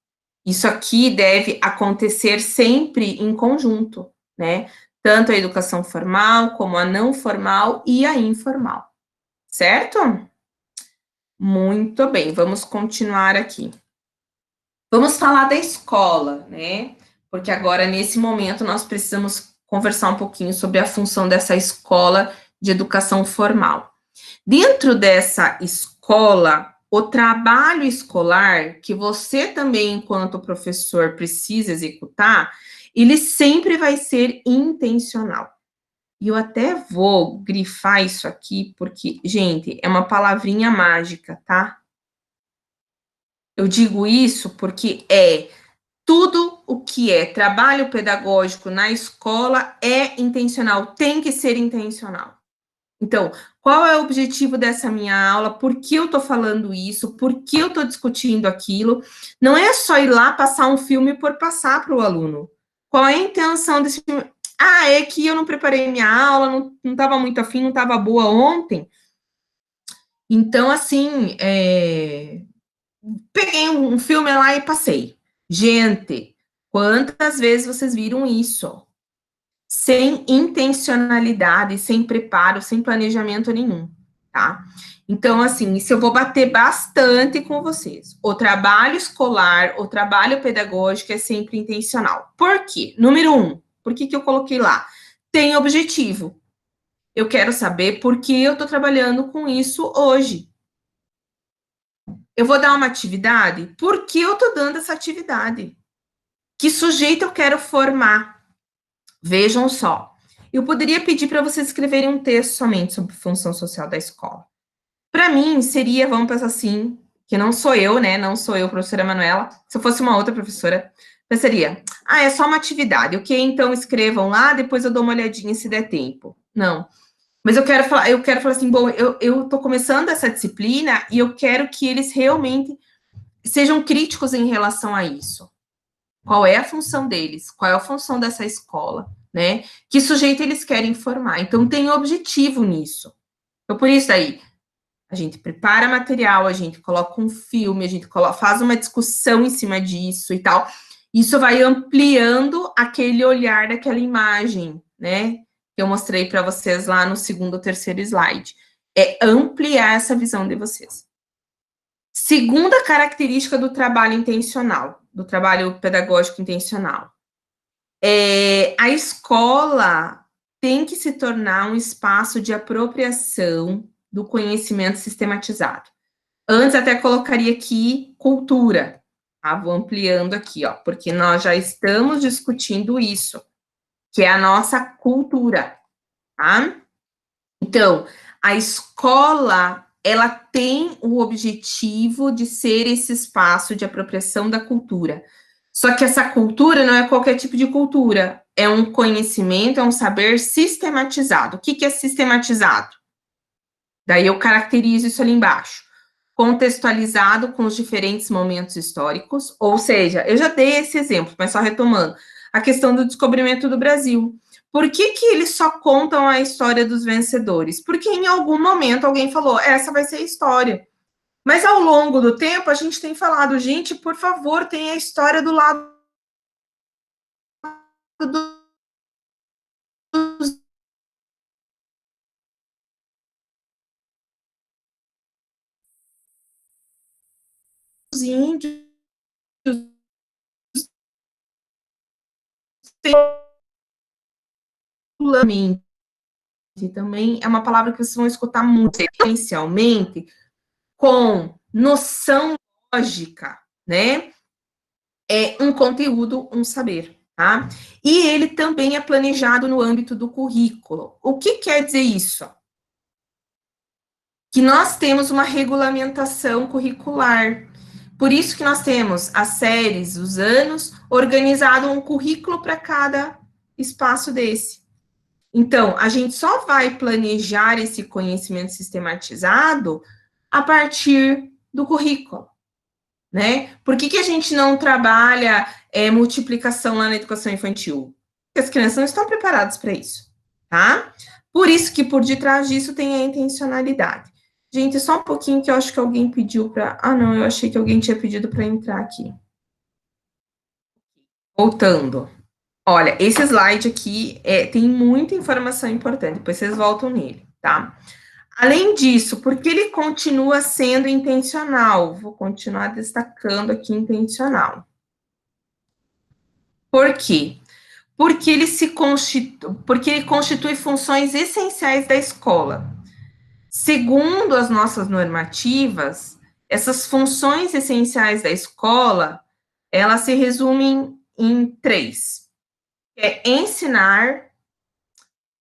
Isso aqui deve acontecer sempre em conjunto, né? Tanto a educação formal, como a não formal e a informal. Certo? Muito bem, vamos continuar aqui. Vamos falar da escola, né? Porque agora, nesse momento, nós precisamos conversar um pouquinho sobre a função dessa escola de educação formal. Dentro dessa escola, o trabalho escolar, que você também, enquanto professor, precisa executar, ele sempre vai ser intencional. E eu até vou grifar isso aqui, porque, gente, é uma palavrinha mágica, tá? Eu digo isso porque tudo o que é trabalho pedagógico na escola é intencional, tem que ser intencional. Então, qual é o objetivo dessa minha aula? Por que eu estou falando isso? Por que eu estou discutindo aquilo? Não é só ir lá passar um filme por passar para o aluno. Qual é a intenção desse filme? É que eu não preparei minha aula, não estava muito afim, não estava boa ontem. Então, assim, peguei um filme lá e passei. Gente, Quantas vezes vocês viram isso? Sem intencionalidade, sem preparo, sem planejamento nenhum, tá? Então, assim, isso eu vou bater bastante com vocês. O trabalho escolar, o trabalho pedagógico é sempre intencional. Por quê? Número 1, por que eu coloquei lá? Tem objetivo. Eu quero saber por que eu estou trabalhando com isso hoje. Eu vou dar uma atividade? Por que eu estou dando essa atividade? Que sujeito eu quero formar? Vejam só. Eu poderia pedir para vocês escreverem um texto somente sobre função social da escola. Para mim, seria, vamos pensar assim, que não sou eu, né? Não sou eu, professora Manuela. Se eu fosse uma outra professora, pensaria, é só uma atividade. Ok, então escrevam lá, depois eu dou uma olhadinha se der tempo. Não. Mas eu quero falar assim, bom, eu tô começando essa disciplina e eu quero que eles realmente sejam críticos em relação a isso. Qual é a função deles? Qual é a função dessa escola, né? Que sujeito eles querem formar? Então, tem objetivo nisso. Então, por isso aí, a gente prepara material, a gente coloca um filme, a gente faz uma discussão em cima disso e tal. Isso vai ampliando aquele olhar daquela imagem, né? Que eu mostrei para vocês lá no segundo ou terceiro slide. É ampliar essa visão de vocês. Segunda característica do trabalho intencional, do trabalho pedagógico intencional. A escola tem que se tornar um espaço de apropriação do conhecimento sistematizado. Antes até colocaria aqui cultura, tá? Vou ampliando aqui, ó, porque nós já estamos discutindo isso, que é a nossa cultura, tá? Então, a escola, ela tem o objetivo de ser esse espaço de apropriação da cultura. Só que essa cultura não é qualquer tipo de cultura, é um conhecimento, é um saber sistematizado. O que é sistematizado? Daí eu caracterizo isso ali embaixo. Contextualizado com os diferentes momentos históricos, ou seja, eu já dei esse exemplo, mas só retomando, a questão do descobrimento do Brasil. Por que eles só contam a história dos vencedores? Porque em algum momento alguém falou, essa vai ser a história. Mas ao longo do tempo, a gente tem falado, gente, por favor, tem a história do lado dos índios, também é uma palavra que vocês vão escutar muito, sequencialmente, com noção lógica, né? É um conteúdo, um saber, tá? E ele também é planejado no âmbito do currículo. O que quer dizer isso? Que nós temos uma regulamentação curricular. Por isso que nós temos as séries, os anos, organizado um currículo para cada espaço desse. Então, a gente só vai planejar esse conhecimento sistematizado a partir do currículo, né? Por que a gente não trabalha multiplicação lá na educação infantil? Porque as crianças não estão preparadas para isso, tá? Por isso que por detrás disso tem a intencionalidade. Gente, só um pouquinho que eu acho que alguém pediu para... Ah, não, eu achei que alguém tinha pedido para entrar aqui. Voltando. Olha, esse slide aqui tem muita informação importante, depois vocês voltam nele, tá? Além disso, porque ele continua sendo intencional, vou continuar destacando aqui intencional. Por quê? Porque ele constitui funções essenciais da escola. Segundo as nossas normativas, essas funções essenciais da escola, elas se resumem em 3. É ensinar,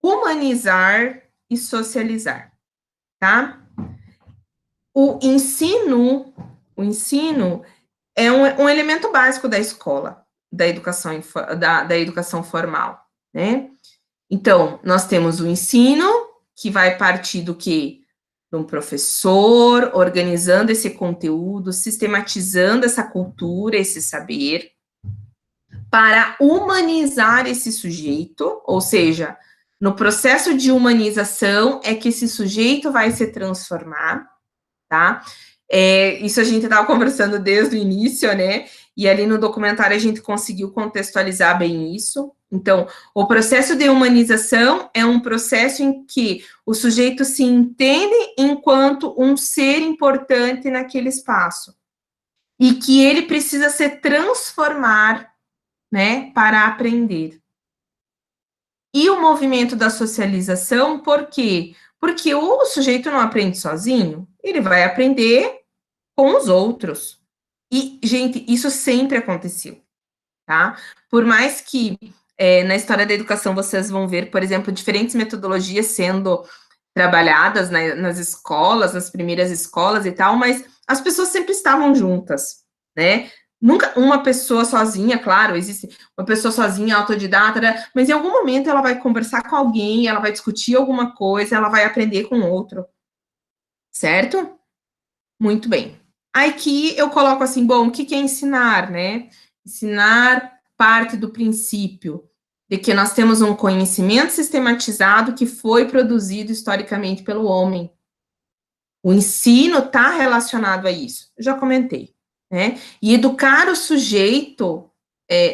humanizar e socializar, tá? O ensino é um elemento básico da escola, da educação formal, né? Então, nós temos o ensino, que vai partir do quê? De um professor, organizando esse conteúdo, sistematizando essa cultura, esse saber, para humanizar esse sujeito, ou seja, no processo de humanização é que esse sujeito vai se transformar, tá? Isso a gente estava conversando desde o início, né? E ali no documentário a gente conseguiu contextualizar bem isso. Então, o processo de humanização é um processo em que o sujeito se entende enquanto um ser importante naquele espaço. E que ele precisa se transformar, né, para aprender. E o movimento da socialização, por quê? Porque o sujeito não aprende sozinho, ele vai aprender com os outros. E, gente, isso sempre aconteceu, tá? Por mais que na história da educação vocês vão ver, por exemplo, diferentes metodologias sendo trabalhadas nas escolas, nas primeiras escolas e tal, mas as pessoas sempre estavam juntas, né? Nunca uma pessoa sozinha, claro, existe uma pessoa sozinha, autodidata, né? Mas em algum momento ela vai conversar com alguém, ela vai discutir alguma coisa, ela vai aprender com outro, certo? Muito bem. Aqui eu coloco assim, bom, o que é ensinar, né? Ensinar parte do princípio de que nós temos um conhecimento sistematizado que foi produzido historicamente pelo homem. O ensino está relacionado a isso. Eu já comentei, né? E educar o sujeito,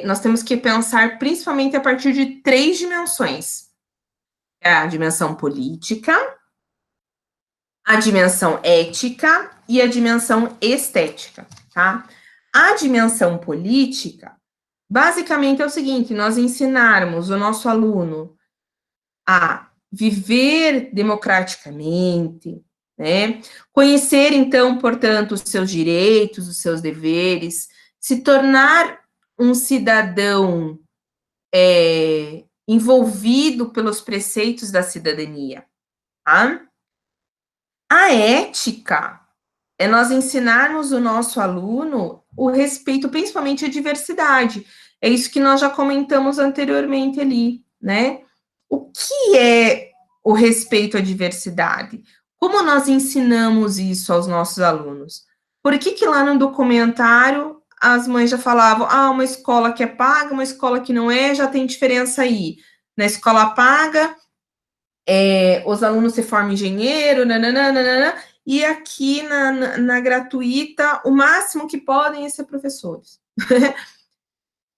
nós temos que pensar principalmente a partir de 3 dimensões. A dimensão política, a dimensão ética e a dimensão estética, tá? A dimensão política, basicamente é o seguinte, nós ensinarmos o nosso aluno a viver democraticamente, né? Conhecer, então, portanto, os seus direitos, os seus deveres, se tornar um cidadão envolvido pelos preceitos da cidadania, tá? A ética é nós ensinarmos o nosso aluno o respeito, principalmente à diversidade. É isso que nós já comentamos anteriormente ali, né? O que é o respeito à diversidade? Como nós ensinamos isso aos nossos alunos? Por que lá no documentário as mães já falavam, uma escola que é paga, uma escola que não é, já tem diferença aí. Na escola paga, os alunos se formam engenheiro, nananana, e aqui na gratuita, o máximo que podem é ser professores.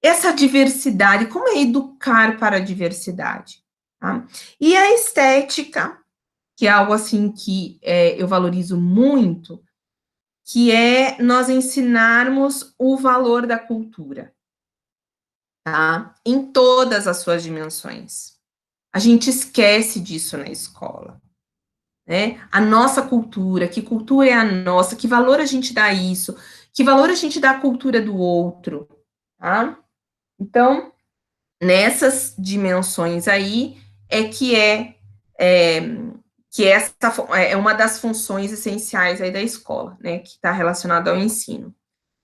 Essa diversidade, como é educar para a diversidade? Tá? E a estética, que é algo assim que eu valorizo muito, que é nós ensinarmos o valor da cultura, tá? Em todas as suas dimensões. A gente esquece disso na escola, né? A nossa cultura, que cultura é a nossa, que valor a gente dá a isso, que valor a gente dá à cultura do outro, tá? Então, nessas dimensões aí, essa é uma das funções essenciais aí da escola, né, que está relacionada ao ensino.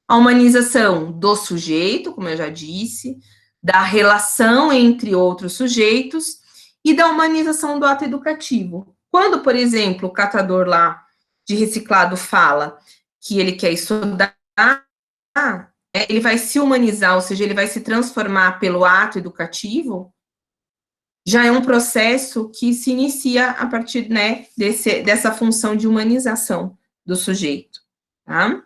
A humanização do sujeito, como eu já disse, da relação entre outros sujeitos e da humanização do ato educativo. Quando, por exemplo, o catador lá de reciclado fala que ele quer estudar, ele vai se humanizar, ou seja, ele vai se transformar pelo ato educativo, já é um processo que se inicia a partir, né, dessa função de humanização do sujeito, tá?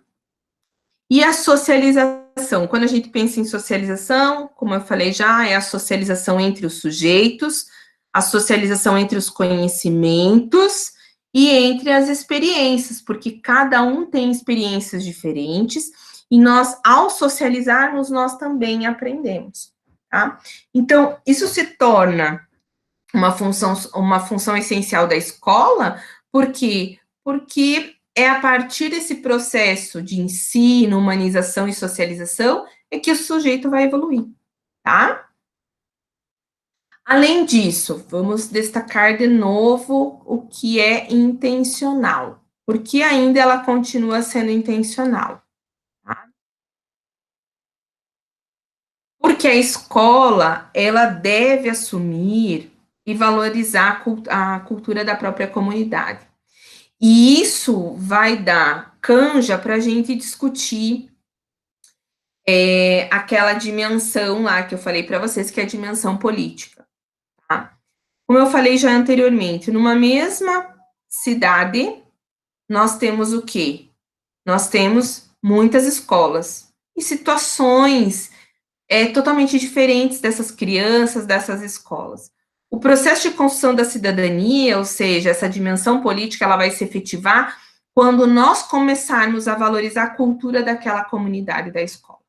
E a socialização, quando a gente pensa em socialização, como eu falei já, é a socialização entre os sujeitos, a socialização entre os conhecimentos e entre as experiências, porque cada um tem experiências diferentes, e nós, ao socializarmos, nós também aprendemos, tá? Então, isso se torna uma função essencial da escola, porque é a partir desse processo de ensino, humanização e socialização é que o sujeito vai evoluir, tá? Além disso, vamos destacar de novo o que é intencional, porque ainda ela continua sendo intencional, tá? Porque a escola, ela deve assumir e valorizar a cultura da própria comunidade. E isso vai dar canja para a gente discutir aquela dimensão lá que eu falei para vocês, que é a dimensão política. Tá? Como eu falei já anteriormente, numa mesma cidade, nós temos o quê? nós temos muitas escolas e situações totalmente diferentes dessas crianças, dessas escolas. O processo de construção da cidadania, ou seja, essa dimensão política, ela vai se efetivar quando nós começarmos a valorizar a cultura daquela comunidade da escola,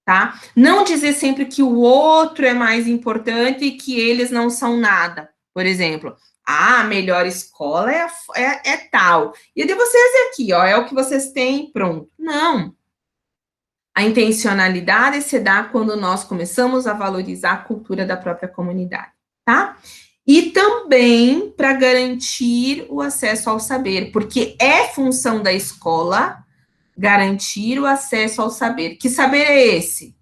tá? Não dizer sempre que o outro é mais importante e que eles não são nada. Por exemplo, a melhor escola é tal. E de vocês aqui, ó, é o que vocês têm, pronto. Não. A intencionalidade se dá quando nós começamos a valorizar a cultura da própria comunidade, tá? E também para garantir o acesso ao saber, porque é função da escola garantir o acesso ao saber. Que saber é esse?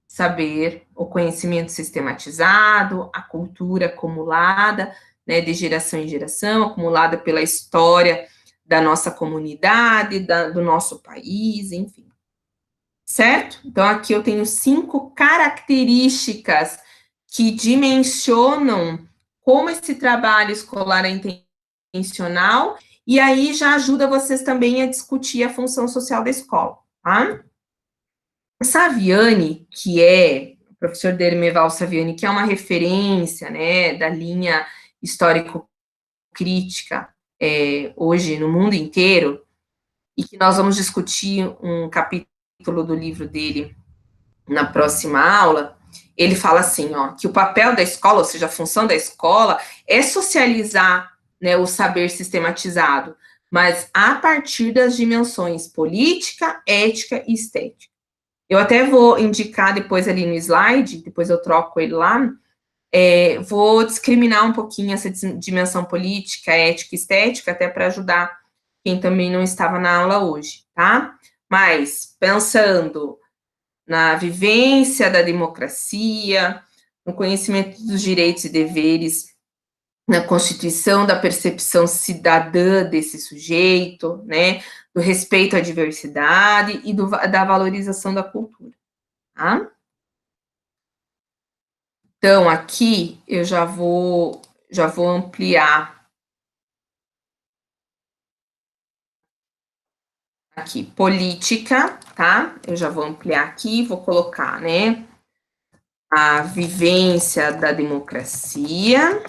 Saber, o conhecimento sistematizado, a cultura acumulada, né, de geração em geração, acumulada pela história da nossa comunidade, do nosso país, enfim. Certo? Então, aqui eu tenho 5 características que dimensionam como esse trabalho escolar é intencional, e aí já ajuda vocês também a discutir a função social da escola, tá? Saviani, que é, o professor Dermeval Saviani, que é uma referência, né, da linha histórico-crítica hoje no mundo inteiro, e que nós vamos discutir um capítulo do livro dele na próxima aula, ele fala assim, ó, que o papel da escola, ou seja, a função da escola, é socializar, né, o saber sistematizado, mas a partir das dimensões política, ética e estética. Eu até vou indicar depois ali no slide, depois eu troco ele lá, vou discriminar um pouquinho essa dimensão política, ética e estética, até para ajudar quem também não estava na aula hoje, tá? Mas, pensando na vivência da democracia, no conhecimento dos direitos e deveres, na constituição da percepção cidadã desse sujeito, né, do respeito à diversidade e da valorização da cultura, tá? Então, aqui, eu já vou ampliar aqui, política, tá? Eu já vou ampliar aqui, vou colocar, né, a vivência da democracia,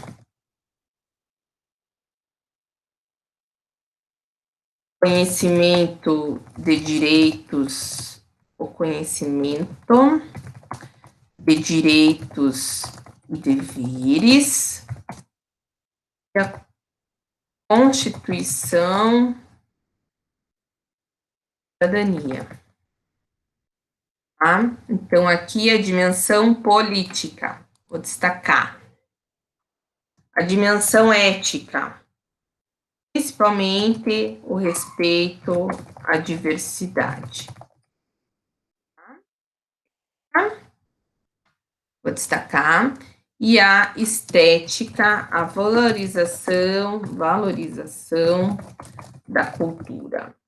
conhecimento de direitos, o conhecimento de direitos e deveres, a Constituição cidadania. Tá? Então, aqui a dimensão política, vou destacar. A dimensão ética, principalmente o respeito à diversidade. Tá? Vou destacar. E a estética, a valorização da cultura.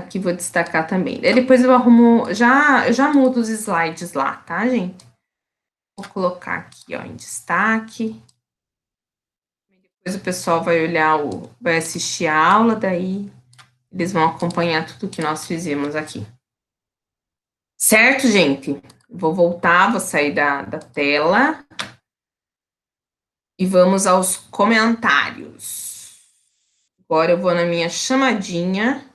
Aqui vou destacar também. Daí depois eu arrumo, eu já mudo os slides lá, tá, gente? Vou colocar aqui, ó, em destaque. Depois o pessoal vai olhar, vai assistir a aula, daí eles vão acompanhar tudo que nós fizemos aqui. Certo, gente? Vou voltar, vou sair da tela. E vamos aos comentários. Agora eu vou na minha chamadinha,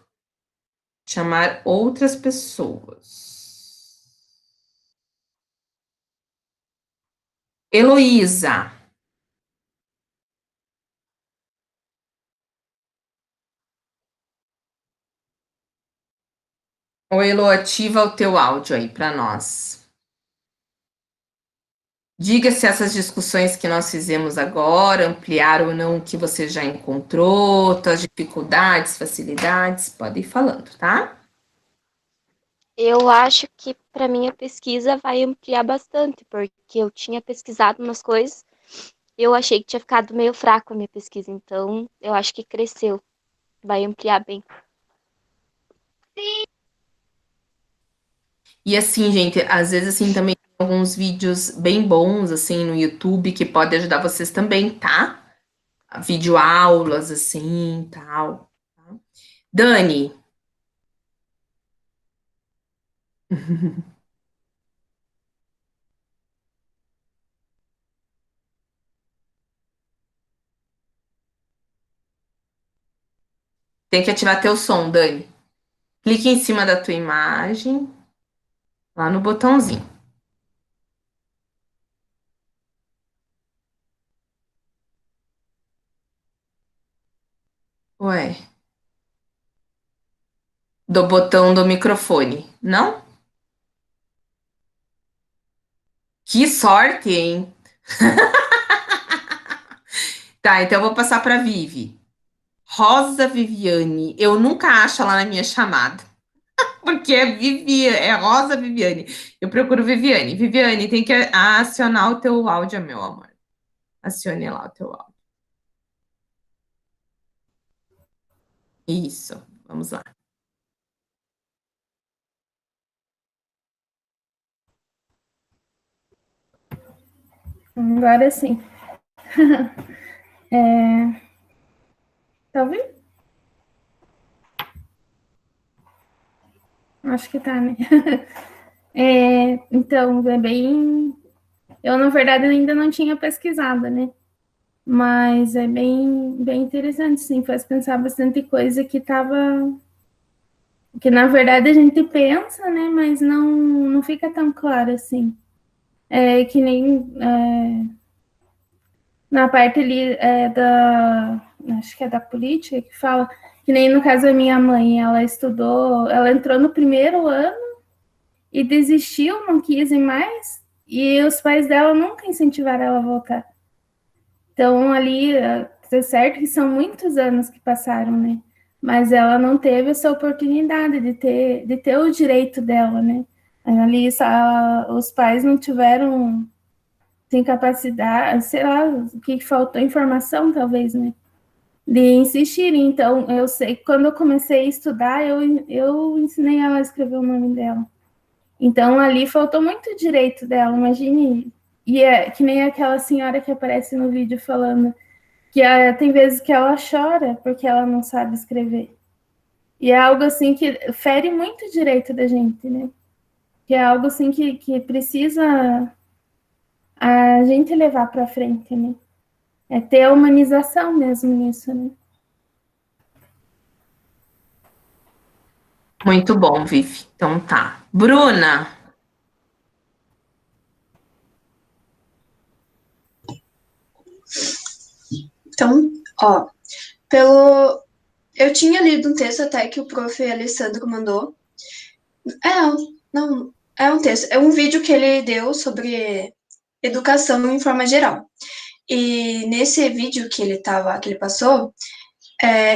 chamar outras pessoas. Heloísa. Ou Elo, ativa o teu áudio aí para nós. Diga se essas discussões que nós fizemos agora ampliaram ou não o que você já encontrou, suas dificuldades, facilidades, pode ir falando, tá? Eu acho que para minha pesquisa vai ampliar bastante, porque eu tinha pesquisado umas coisas, eu achei que tinha ficado meio fraco a minha pesquisa, então eu acho que cresceu, vai ampliar bem. E assim, gente, às vezes assim também tem alguns vídeos bem bons assim no YouTube que pode ajudar vocês também, tá? videoaulas, assim, tal. Tá? Dani. Tem que ativar teu som, Dani. Clique em cima da tua imagem, lá no botãozinho. Ué. Do botão do microfone, não? Que sorte, hein? Tá, então eu vou passar para Vivi. Rosa Viviane. Eu nunca acho ela na minha chamada. Porque é Vivi, é Rosa Viviane. Eu procuro Viviane. Viviane, tem que acionar o teu áudio, meu amor. Acione lá o teu áudio. Isso, vamos lá. Agora sim. Tá ouvindo? Acho que tá, né? Então, é bem. Eu, na verdade, ainda não tinha pesquisado, né? Mas é bem interessante, sim. Faz pensar bastante coisa que tava. Que na verdade a gente pensa, né? Mas não fica tão claro assim. É que nem na parte ali acho que é da política, que fala que nem no caso da minha mãe, ela estudou, ela entrou no primeiro ano e desistiu, não quis ir mais, e os pais dela nunca incentivaram ela a voltar. Então ali, é certo que são muitos anos que passaram, né? Mas ela não teve essa oportunidade de ter o direito dela, né? Ali os pais não tiveram sem capacidade, sei lá, o que faltou, informação talvez, né? De insistir. Então, eu sei que quando eu comecei a estudar, eu ensinei ela a escrever o nome dela. Então, ali faltou muito direito dela, imagine. E é que nem aquela senhora que aparece no vídeo falando que tem vezes que ela chora porque ela não sabe escrever. E é algo assim que fere muito o direito da gente, né? Que é algo assim que precisa a gente levar para frente, né? É ter a humanização mesmo nisso, né? Muito bom, Vivi. Então tá. Bruna. Então, ó, eu tinha lido um texto até que o prof. Alessandro mandou. Não, é um texto, é um vídeo que ele deu sobre educação em forma geral. E nesse vídeo que ele passou,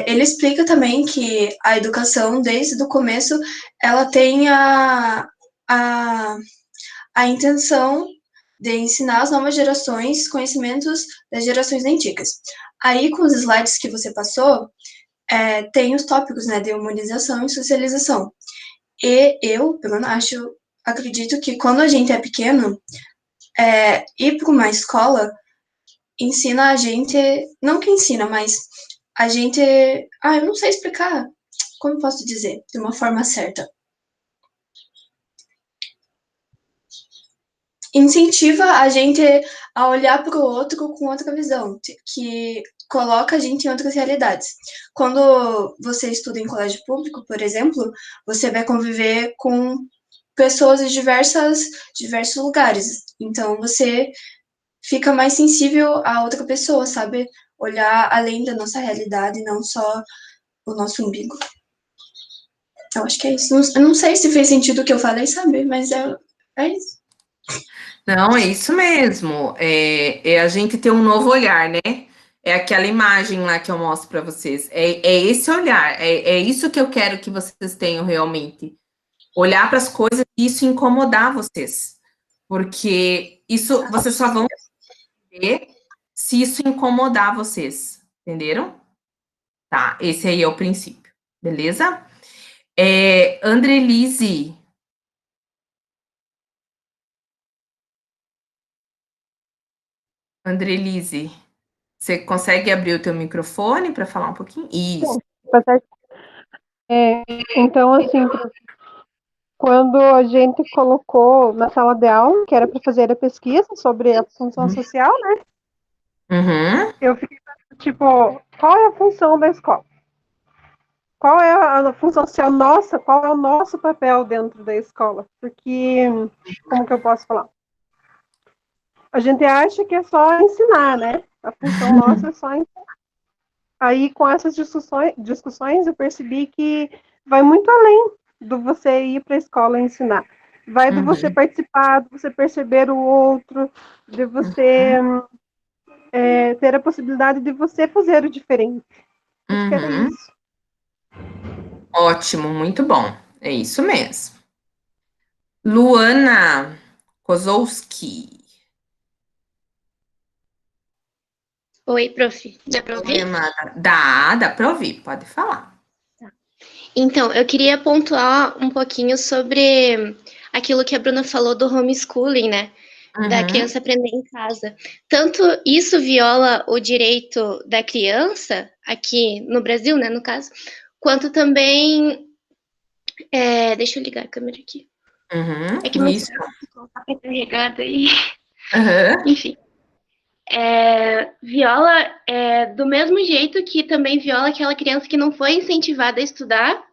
ele explica também que a educação, desde o começo, ela tem a intenção de ensinar as novas gerações conhecimentos das gerações antigas. Aí, com os slides que você passou, tem os tópicos, né, de humanização e socialização. E eu, Bruna, acredito que quando a gente é pequeno, ir para uma escola ensina a gente, não que ensina, mas a gente, eu não sei explicar, como posso dizer, de uma forma certa. Incentiva a gente a olhar para o outro com outra visão, que coloca a gente em outras realidades. Quando você estuda em colégio público, por exemplo, você vai conviver com pessoas de diversos lugares. Então, você fica mais sensível a outra pessoa, sabe? Olhar além da nossa realidade, não só o nosso umbigo. Eu acho que é isso. Eu não sei se fez sentido o que eu falei, sabe? Mas é isso. Não, é isso mesmo. É a gente ter um novo olhar, né? É aquela imagem lá que eu mostro para vocês. É esse olhar. É isso que eu quero que vocês tenham realmente. Olhar para as coisas e isso incomodar vocês. Porque isso vocês só vão ver se isso incomodar vocês. Entenderam? Tá, esse aí é o princípio. Beleza? Andrelise. Andrelise, Você consegue abrir o teu microfone para falar um pouquinho? Isso. Tá certo. Então, assim, quando a gente colocou na sala de aula, que era para fazer a pesquisa sobre a função social, né? Uhum. Eu fiquei pensando, tipo, qual é a função da escola? Qual é a função social nossa? Qual é o nosso papel dentro da escola? Porque, como que eu posso falar? A gente acha que é só ensinar, né? A função nossa é só ensinar. Aí, com essas discussões, eu percebi que vai muito além do você ir para a escola ensinar. Vai do você participar, de você perceber o outro, de você ter a possibilidade de você fazer o diferente. Acho que era isso. Ótimo, muito bom. É isso mesmo. Luana Kozowski. Oi, prof. Dá para ouvir? Dá para ouvir, pode falar. Então, eu queria pontuar um pouquinho sobre aquilo que a Bruna falou do homeschooling, né? Da criança aprender em casa. Tanto isso viola o direito da criança, aqui no Brasil, né, no caso, quanto também. Deixa eu ligar a câmera aqui. É que meu celular ficou carregado aí. Enfim. Viola do mesmo jeito que também viola aquela criança que não foi incentivada a estudar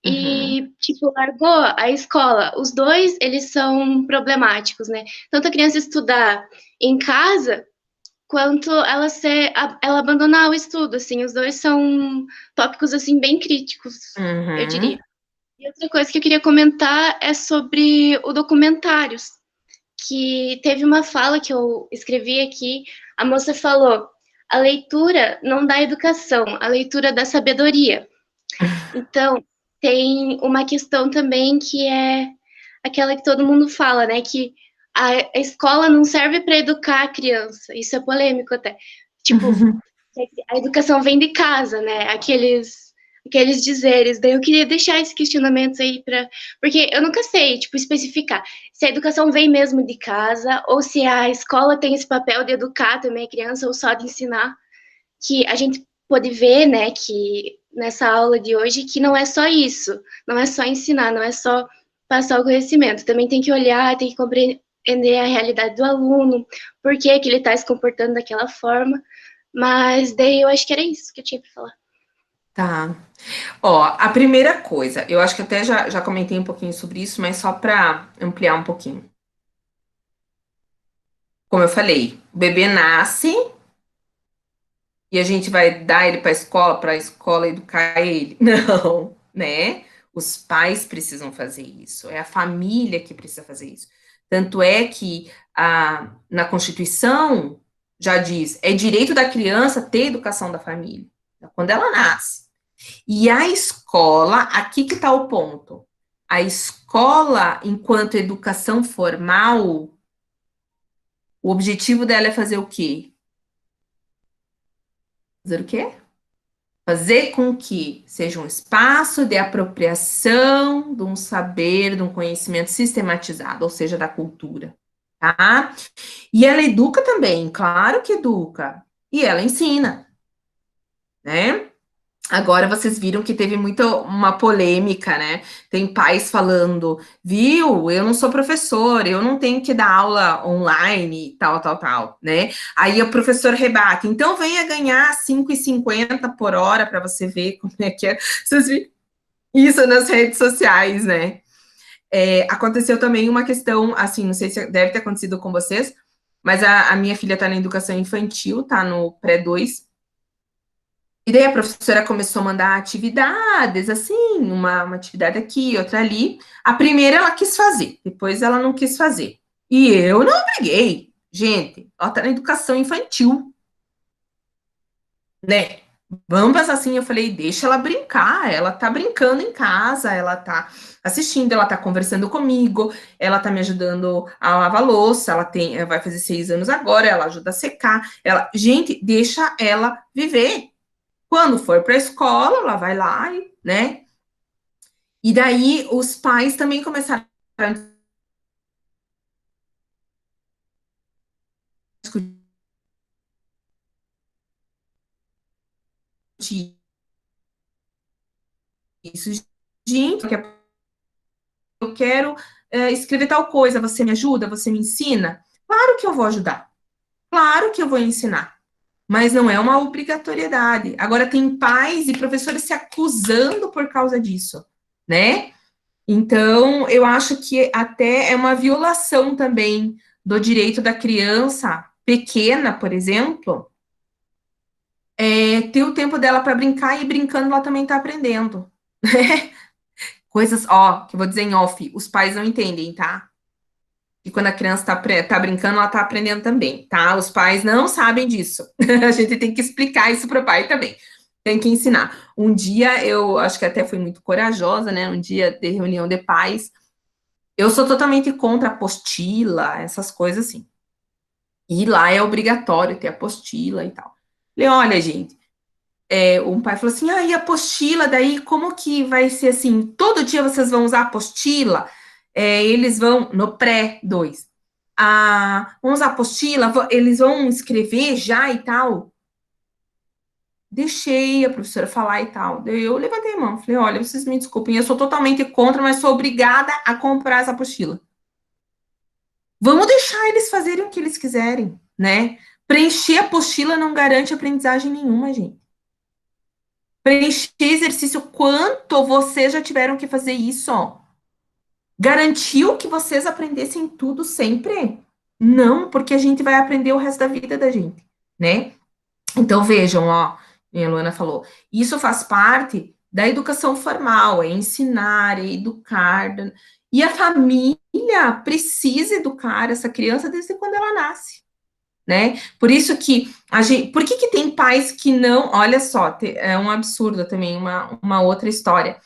e, tipo, largou a escola. Os dois, eles são problemáticos, né? Tanto a criança estudar em casa, quanto ela abandonar o estudo, assim. Os dois são tópicos, assim, bem críticos, eu diria. E outra coisa que eu queria comentar é sobre o documentários, que teve uma fala que eu escrevi aqui, a moça falou, a leitura não dá educação, a leitura dá sabedoria. Então, tem uma questão também que é aquela que todo mundo fala, né, que a escola não serve para educar a criança, isso é polêmico até, tipo, a educação vem de casa, né, aqueles dizeres, daí eu queria deixar esses questionamentos aí porque eu nunca sei, tipo, especificar se a educação vem mesmo de casa, ou se a escola tem esse papel de educar também a criança, ou só de ensinar, que a gente pode ver, né, que nessa aula de hoje, que não é só isso, não é só ensinar, não é só passar o conhecimento, também tem que olhar, tem que compreender a realidade do aluno, por que ele está se comportando daquela forma, mas daí eu acho que era isso que eu tinha para falar. Tá. Ó, a primeira coisa, eu acho que até já comentei um pouquinho sobre isso, mas só para ampliar um pouquinho. Como eu falei, o bebê nasce e a gente vai dar ele para a escola educar ele. Não, né? Os pais precisam fazer isso, é a família que precisa fazer isso. Tanto é que na Constituição já diz, é direito da criança ter educação da família, quando ela nasce. E a escola, aqui que está o ponto. A escola, enquanto educação formal, o objetivo dela é fazer o quê? Fazer o quê? Fazer com que seja um espaço de apropriação de um saber, de um conhecimento sistematizado, ou seja, da cultura, tá? E ela educa também, claro que educa, e ela ensina, né? Agora vocês viram que teve uma polêmica, né? Tem pais falando, viu? Eu não sou professor, eu não tenho que dar aula online, tal, né? Aí o professor rebate, então venha ganhar R$5,50 por hora para você ver como é que é. Vocês viram isso nas redes sociais, né? Aconteceu também uma questão, assim, não sei se deve ter acontecido com vocês, mas a minha filha tá na educação infantil, tá no pré-2, e daí a professora começou a mandar atividades, assim, uma atividade aqui, outra ali. A primeira ela quis fazer, depois ela não quis fazer. E eu não obriguei. Gente, ela tá na educação infantil, né? Vamos pensar assim, eu falei, deixa ela brincar, ela tá brincando em casa, ela tá assistindo, ela tá conversando comigo, ela tá me ajudando a lavar louça, ela vai fazer 6 anos agora, ela ajuda a secar, gente, deixa ela viver. Quando for para a escola, ela vai lá, né? E daí os pais também começaram a discutir isso. Gente, eu quero escrever tal coisa, você me ajuda, você me ensina? Claro que eu vou ajudar, claro que eu vou ensinar, mas não é uma obrigatoriedade. Agora, tem pais e professores se acusando por causa disso, né? Então, eu acho que até é uma violação também do direito da criança pequena, por exemplo, ter o tempo dela para brincar e brincando ela também está aprendendo. Coisas, ó, que eu vou dizer em off, os pais não entendem, tá? E quando a criança tá brincando, ela tá aprendendo também, tá? Os pais não sabem disso. A gente tem que explicar isso para o pai também. Tem que ensinar. Um dia, eu acho que até fui muito corajosa, né? Um dia de reunião de pais, eu sou totalmente contra apostila, essas coisas assim. E lá é obrigatório ter apostila e tal. Falei, olha, gente, um pai falou assim, e apostila, daí como que vai ser assim? Todo dia vocês vão usar apostila? Eles vão, no pré-2, vão usar apostila, eles vão escrever já e tal? Deixei a professora falar e tal. Daí eu levantei a mão, falei, olha, vocês me desculpem, eu sou totalmente contra, mas sou obrigada a comprar essa apostila. Vamos deixar eles fazerem o que eles quiserem, né? Preencher a apostila não garante aprendizagem nenhuma, gente. Preencher exercício, quanto vocês já tiveram que fazer isso, ó? Garantiu que vocês aprendessem tudo sempre? Não, porque a gente vai aprender o resto da vida da gente, né? Então, vejam, ó, a Luana falou, isso faz parte da educação formal, é ensinar, é educar, e a família precisa educar essa criança desde quando ela nasce, né? Por isso que por que tem pais que não, olha só, é um absurdo também, uma outra história.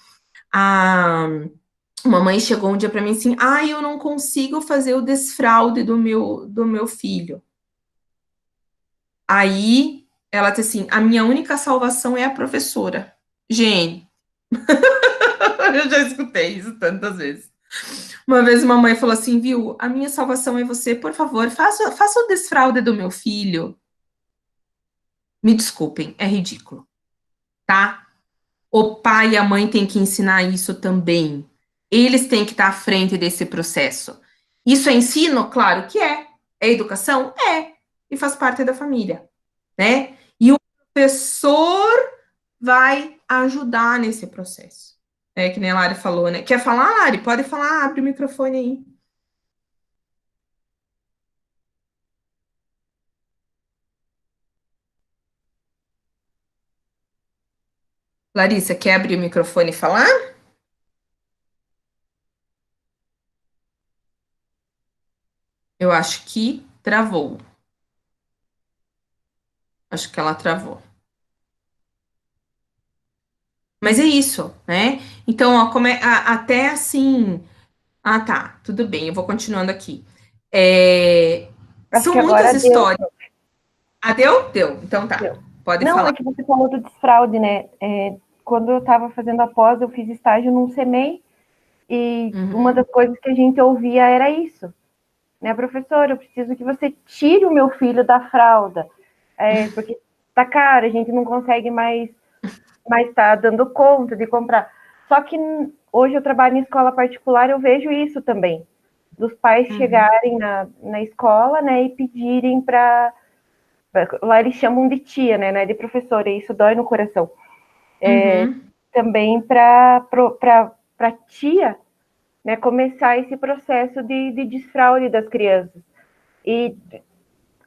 Uma mãe chegou um dia para mim assim, eu não consigo fazer o desfraude do meu filho. Aí ela disse assim, a minha única salvação é a professora. Gente, eu já escutei isso tantas vezes. Uma vez uma mãe falou assim, viu, a minha salvação é você, por favor, faça o desfraude do meu filho. Me desculpem, é ridículo, tá? O pai e a mãe têm que ensinar isso também. Eles têm que estar à frente desse processo. Isso é ensino? Claro que é. É educação? É. E faz parte da família, né? E o professor vai ajudar nesse processo. É que nem a Lari falou, né? Quer falar, Lari? Pode falar, abre o microfone aí. Larissa, quer abrir o microfone e falar? Eu acho que travou. Acho que ela travou. Mas é isso, né? Então, ó, até assim. Tá, tudo bem, eu vou continuando aqui. Acho São que agora muitas deu. histórias. Deu? Deu. Então tá. Deu. Pode Não, falar. é que você falou do desfraude, né? Quando eu estava fazendo a pós, eu fiz estágio num CMEI e uma das coisas que a gente ouvia era isso, né, professora, eu preciso que você tire o meu filho da fralda, porque tá caro, a gente não consegue mais tá dando conta de comprar. Só que hoje eu trabalho em escola particular, eu vejo isso também, dos pais chegarem na escola, né, e pedirem para... Lá eles chamam de tia, né, de professora, e isso dói no coração. Também para tia, né, começar esse processo de desfraude das crianças. E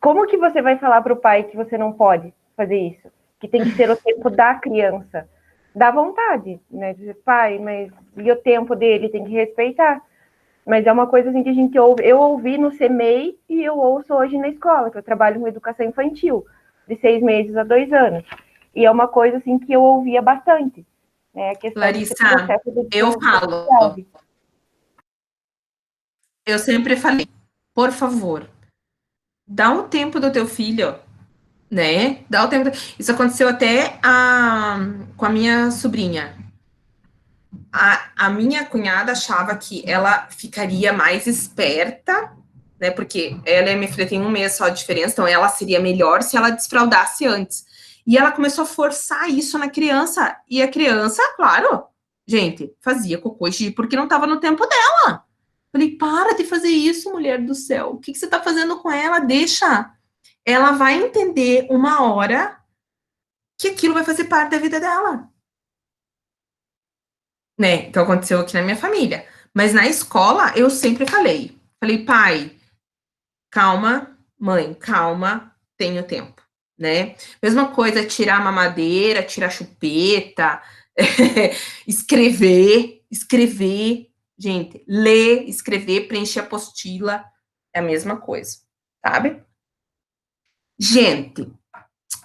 como que você vai falar para o pai que você não pode fazer isso? Que tem que ser o tempo da criança. Dá vontade, né? Dizer, pai, mas e o tempo dele tem que respeitar. Mas é uma coisa assim que a gente ouve. Eu ouvi no CMEI e eu ouço hoje na escola, que eu trabalho com educação infantil, de 6 meses a 2 anos. E é uma coisa assim que eu ouvia bastante. Né? A questão Larissa, eu falo. Eu sempre falei, por favor, dá o tempo do teu filho, né? Dá o tempo. Isso aconteceu até com a minha sobrinha. A minha cunhada achava que ela ficaria mais esperta, né? Porque ela e minha filha têm 1 mês só de diferença, então ela seria melhor se ela desfraldasse antes. E ela começou a forçar isso na criança. E a criança, claro, gente, fazia cocô e xixi porque não estava no tempo dela. Falei, para de fazer isso, mulher do céu. O que você está fazendo com ela? Deixa. Ela vai entender uma hora que aquilo vai fazer parte da vida dela. Né? Então, aconteceu aqui na minha família. Mas na escola, eu sempre falei. Falei, pai, calma, mãe, calma, tenho tempo, né? Mesma coisa, tirar a mamadeira, tirar a chupeta, escrever. Gente, ler, escrever, preencher a apostila, é a mesma coisa, sabe? Gente,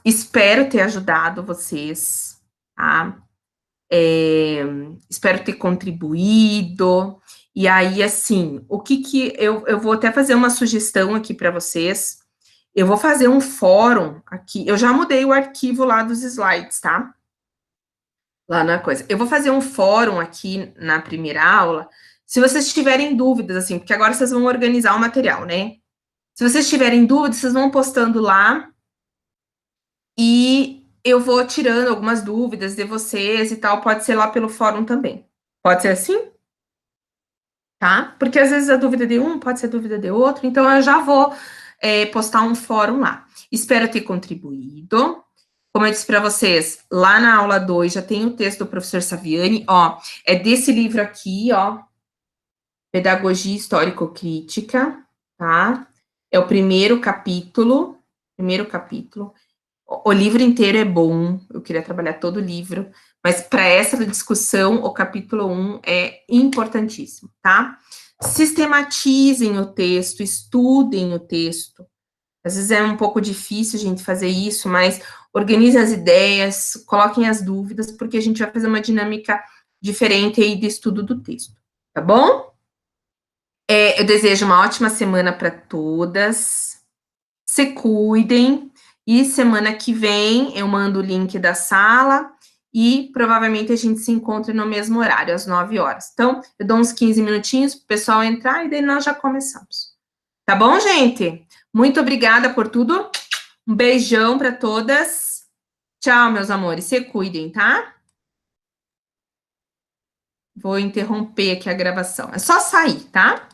espero ter ajudado vocês, tá? Espero ter contribuído. E aí, assim, o que eu vou até fazer uma sugestão aqui para vocês. Eu vou fazer um fórum aqui. Eu já mudei o arquivo lá dos slides, tá? Lá na coisa. Eu vou fazer um fórum aqui na primeira aula. Se vocês tiverem dúvidas, assim, porque agora vocês vão organizar o material, né? Se vocês tiverem dúvidas, vocês vão postando lá. E eu vou tirando algumas dúvidas de vocês e tal. Pode ser lá pelo fórum também. Pode ser assim? Tá? Porque às vezes a dúvida de um pode ser dúvida de outro, então eu já vou postar um fórum lá. Espero ter contribuído. Como eu disse para vocês, lá na aula 2 já tem o texto do professor Saviani, ó, é desse livro aqui, ó, Pedagogia Histórico-Crítica, tá? É o primeiro capítulo. O livro inteiro é bom, eu queria trabalhar todo o livro, mas para essa discussão, o capítulo 1 é importantíssimo, tá? Sistematizem o texto, estudem o texto. Às vezes é um pouco difícil a gente fazer isso, mas organizem as ideias, coloquem as dúvidas, porque a gente vai fazer uma dinâmica diferente aí de estudo do texto, tá bom? Eu desejo uma ótima semana para todas, se cuidem. E semana que vem eu mando o link da sala e provavelmente a gente se encontra no mesmo horário, às 9 horas. Então, eu dou uns 15 minutinhos para o pessoal entrar e daí nós já começamos. Tá bom, gente? Muito obrigada por tudo. Um beijão para todas. Tchau, meus amores. Se cuidem, tá? Vou interromper aqui a gravação. É só sair, tá?